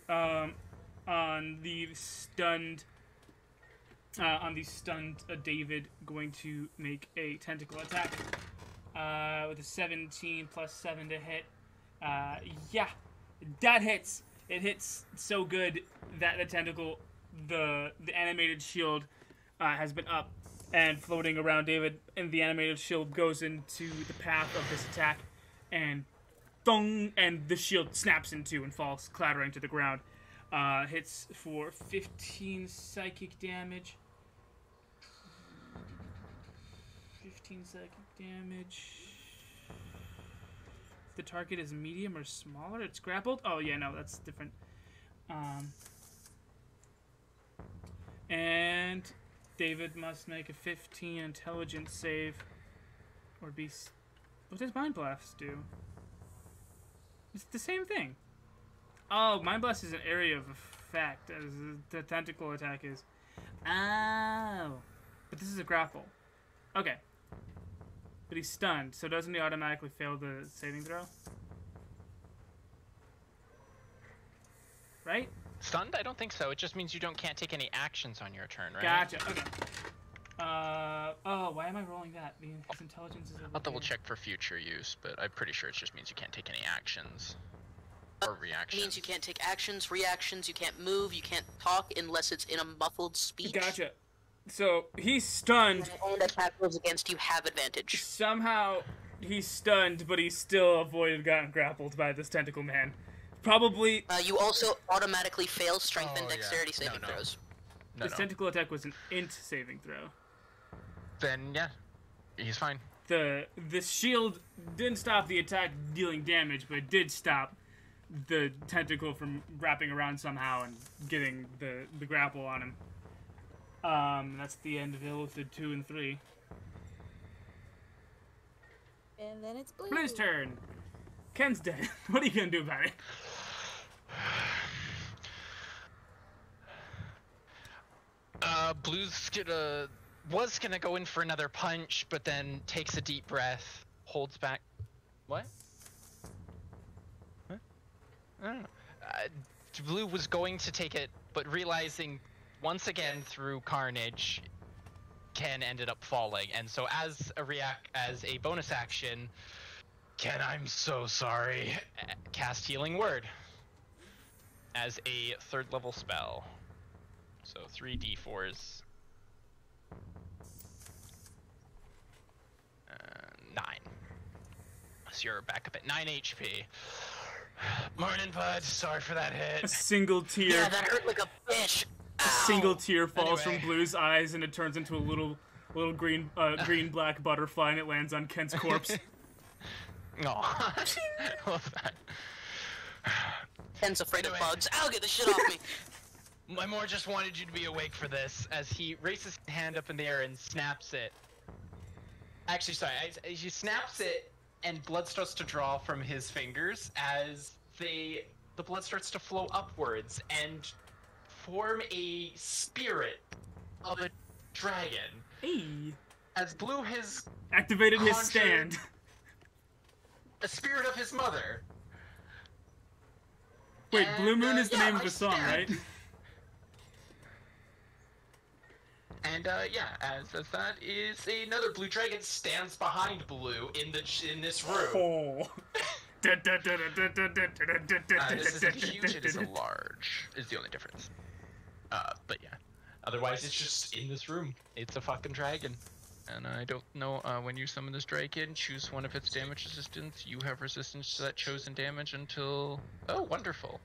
A: on the stunned David, going to make a tentacle attack with a 17 plus 7 to hit. Yeah, that hits. It hits so good that the tentacle, the animated shield, has been up and floating around David, and the animated shield goes into the path of this attack, and thong, and the shield snaps in two and falls clattering to the ground. Hits for 15 psychic damage. 15 psychic damage. The target is medium or smaller. It's grappled. Oh yeah, no, that's different. And David must make a 15 intelligence save, or be. What does Mind Blast do? It's the same thing. Oh, Mind Blast is an area of effect, as the tentacle attack is. Oh, but this is a grapple. Okay. But he's stunned, so doesn't he automatically fail the saving throw? Right?
F: Stunned? I don't think so. It just means you can't take any actions on your turn, right?
A: Gotcha. Okay. Oh, why am I rolling that? His intelligence is over
F: I'll double
A: there.
F: check for future use, but I'm pretty sure it just means you can't take any actions. Or reactions.
C: It means you can't take actions, reactions, you can't move, you can't talk unless it's in a muffled speech.
A: Gotcha. So he's stunned.
C: And attack rolls against you have advantage.
A: Somehow he's stunned, but he still avoided getting grappled by this tentacle man. Probably
C: You also automatically fail strength and
F: Oh, yeah.
C: dexterity saving
F: No.
C: throws.
F: No,
A: this
F: no.
A: tentacle attack was an int saving throw.
F: Then, yeah. He's fine.
A: The shield didn't stop the attack dealing damage, but it did stop the tentacle from wrapping around somehow and getting the grapple on him. That's the end of Illithid 2 and 3.
B: And then it's Blue.
A: Blue's turn. Ken's dead. What are you gonna do about it?
F: Blue's was gonna go in for another punch, but then takes a deep breath, holds back. What? Huh? I don't know. Blue was going to take it, but realizing once again through carnage, Ken ended up falling, and so as a bonus action, Ken, I'm so sorry, cast Healing Word as a 3rd level spell. So 3d4s. 9. So you're back up at 9 HP. Morning, bud. Sorry for that
A: A
F: hit.
A: single tear.
C: Yeah, that hurt like a fish.
A: A single tear falls
F: Anyway.
A: from Blue's eyes, and it turns into a little green black butterfly, and it lands on Kent's corpse.
F: Aw. I love that.
C: Ken's afraid
F: Anyway.
C: of bugs. Ow, get the shit off me.
F: My more just wanted you to be awake for this, as he raises his hand up in the air and snaps it. Actually, sorry, he snaps it, and blood starts to draw from his fingers as the blood starts to flow upwards and form a spirit of a dragon.
A: Hey.
F: As Blue has
A: Activated his
F: Conjured.
A: stand.
F: a spirit of his mother.
A: Wait,
F: And,
A: Blue Moon is the
F: yeah,
A: name of
F: I
A: the song,
F: stand.
A: right?
F: And yeah, as that is another blue dragon stands behind Blue in this room.
A: Oh.
F: This isn't huge, it is a large, is the only difference. But yeah. Otherwise, it's just in this room. It's a fucking dragon. And I don't know, when you summon this dragon, choose one of its damage resistance. You have resistance to that chosen damage until... Oh, wonderful.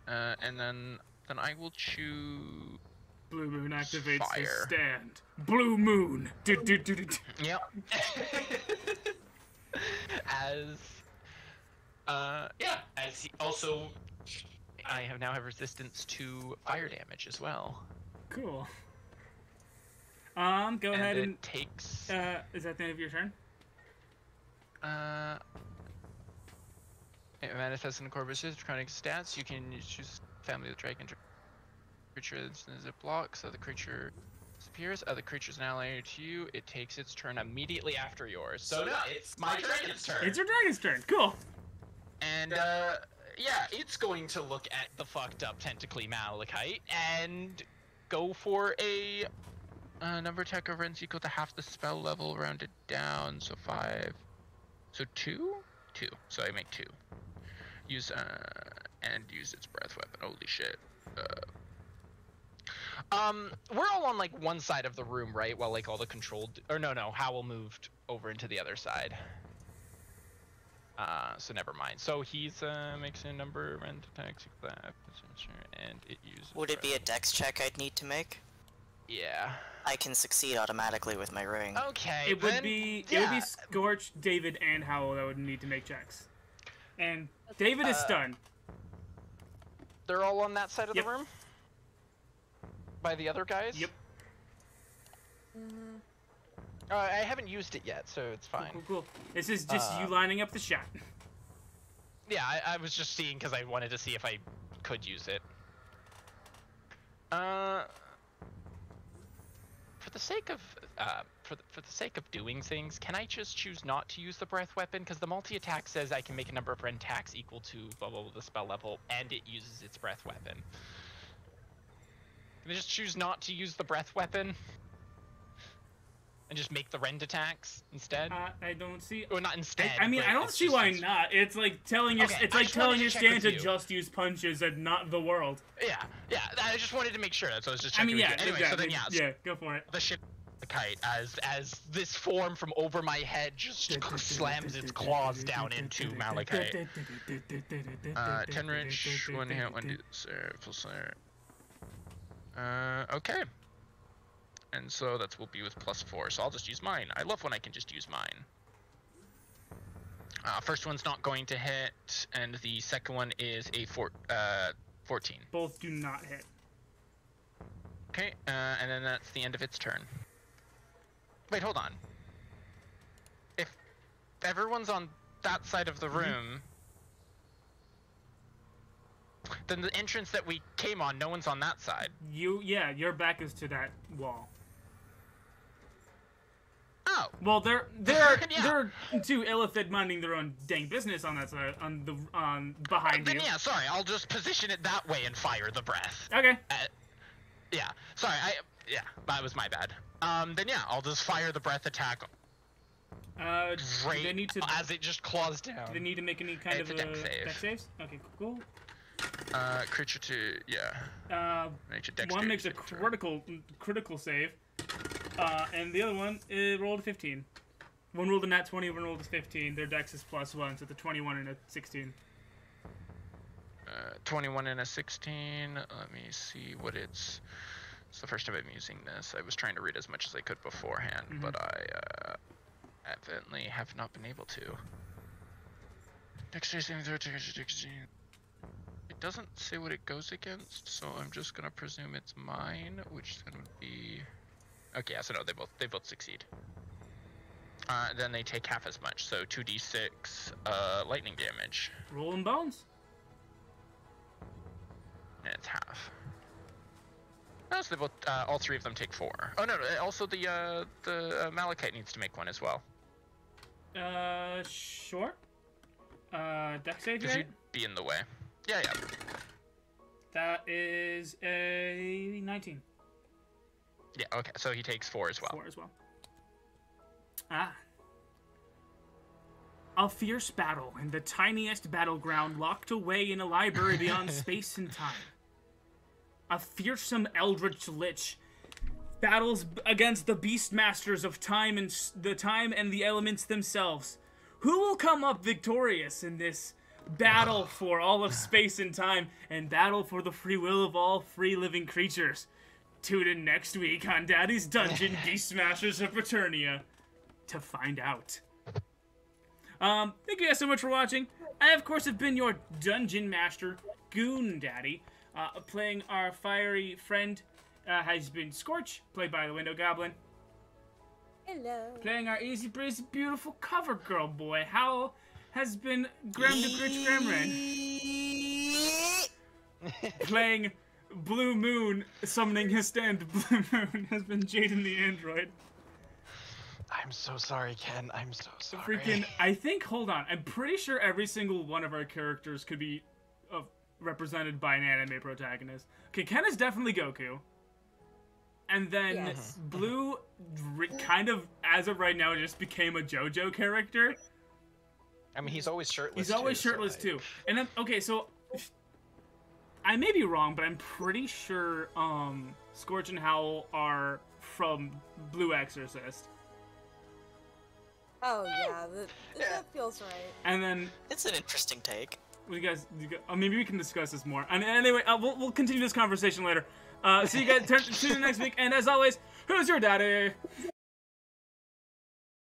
F: And then I will choose...
A: Blue Moon activates his
F: Fire.
A: stand. Blue Moon.
F: Yep. As he also... I now have resistance to fire damage as well.
A: Cool. Go ahead and
F: it takes...
A: is that the end of your turn?
F: It manifests in the core resistance chronic stats. You can choose family of the dragon creature as it blocks. Other creature disappears. Other creature's an ally to you. It takes its turn immediately after yours. So no, it's my dragon's turn.
A: It's your dragon's turn. Cool.
F: And yeah, it's going to look at the fucked up tentacly malachite and go for a number attack over ends equal to half the spell level rounded down. So 5. So 2? 2. So I make 2. Use and use its breath weapon. Holy shit. We're all on like one side of the room, right? While like all the controlled, or no, Howle moved over into the other side. So never mind. So he's makes a number of rend attacks and it uses.
D: Would it be a
F: breath.
D: dex check I'd need to make?
F: Yeah.
D: I can succeed automatically with my ring.
F: Okay,
A: It would be Skortch, David, and Howle that would need to make checks. And David is stunned.
E: They're all on that side of
A: Yep.
E: the room? By the other guys?
A: Yep.
E: I haven't used it yet, so it's fine.
A: Cool. This is just you lining up the shot.
F: Yeah, I was just seeing because I wanted to see if I could use it. For the sake of for the sake of doing things, can I just choose not to use the breath weapon? Because the multi-attack says I can make a number of rend attacks equal to blah blah blah the spell level, and it uses its breath weapon. Can I just choose not to use the breath weapon? And just make the rend attacks instead?
A: I don't see.
F: Or not instead.
A: I mean,
F: but
A: I don't
F: it's
A: see
F: just
A: why not. It's like telling your
F: Okay,
A: it's
F: I
A: like
F: just wanted
A: telling
F: to
A: your
F: check
A: stand
F: with
A: to
F: you.
A: just use punches and not the world.
F: Yeah. I just wanted to make sure. That's what I was just
A: I
F: checking.
A: mean, yeah.
F: with you. Anyway,
A: Exactly.
F: so then
A: Yeah, go for it.
F: the ship the kite as this form from over my head just slams its claws down into Malachite. 10 range, 1 hit, 1 full slayer. Okay. And so that will be with +4, so I'll just use mine. I love when I can just use mine. First one's not going to hit, and the second one is a 14.
A: Both do not hit.
F: Okay, and then that's the end of its turn. Wait, hold on. If everyone's on that side of the room, then the entrance that we came on, no one's on that side.
A: Your back is to that wall.
F: Oh.
A: Well, they're
F: Yeah.
A: too ill-fitted minding their own dang business on that side, behind
F: Then
A: you.
F: yeah, sorry, I'll just position it that way and fire the breath.
A: Okay.
F: Yeah, sorry, that was my bad. Then yeah, I'll just fire the breath attack.
A: They need to
F: as it just claws down.
A: Do they need to make any kind
F: It's
A: of
F: a dex save.
A: dex saves? Okay, cool.
F: Creature to makes a dex
A: One
F: save
A: makes a critical save, and the other one rolled a 15. One rolled a nat 20, one rolled a 15. Their dex is +1, so it's a 21 and a 16.
F: 21 and a 16. Let me see what it's the first time I'm using this. I was trying to read as much as I could beforehand, but I evidently have not been able to. It doesn't say what it goes against, so I'm just gonna presume it's mine, which then would be. Okay, yeah, so no, they both succeed. Then they take half as much, so 2d6 lightning damage.
A: Rolling bones.
F: And it's half. Oh, so they both, all three of them take 4. Oh no, also the Malachite needs to make one as well.
A: Sure. Dex save,
F: Because
A: right?
F: you'd be in the way. Yeah.
A: That is a 19.
F: Yeah, okay, so he takes 4 as well.
A: 4 as well. A fierce battle in the tiniest battleground locked away in a library beyond space and time. A fearsome eldritch lich battles against the beastmasters of time and the elements themselves. Who will come up victorious in this battle for all of space and time, and battle for the free will of all free living creatures? Tune in next week on Daddy's Dungeon Beastmasters of Paternia to find out. Thank you guys so much for watching. I, of course, have been your Dungeon Master, Goon Daddy. Playing our fiery friend has been Skortch, played by the Window Goblin.
B: Hello.
A: Playing our easy breezy beautiful cover girl boy, Howle, has been Grem the Grinch Gremlin. Playing Blu Moon, summoning his stand Blu Moon, has been Jyden the android.
E: I'm so sorry, Ken. I'm so sorry.
A: Freaking, I think, hold on, I'm pretty sure every single one of our characters could be represented by an anime protagonist. Okay, Ken is definitely Goku. And then
B: Yes.
A: Blue, kind of, as of right now, just became a JoJo character.
E: I mean, he's always shirtless.
A: He's always
E: too,
A: shirtless,
E: so
A: too. And then, okay, so, I may be wrong, but I'm pretty sure, Skortch and Howle are from Blue Exorcist.
B: Oh yeah, that feels right.
A: And then,
D: It's an interesting take.
A: maybe we can discuss this more. And anyway, we'll continue this conversation later. See you guys. Tune in next week. And as always, who's your daddy?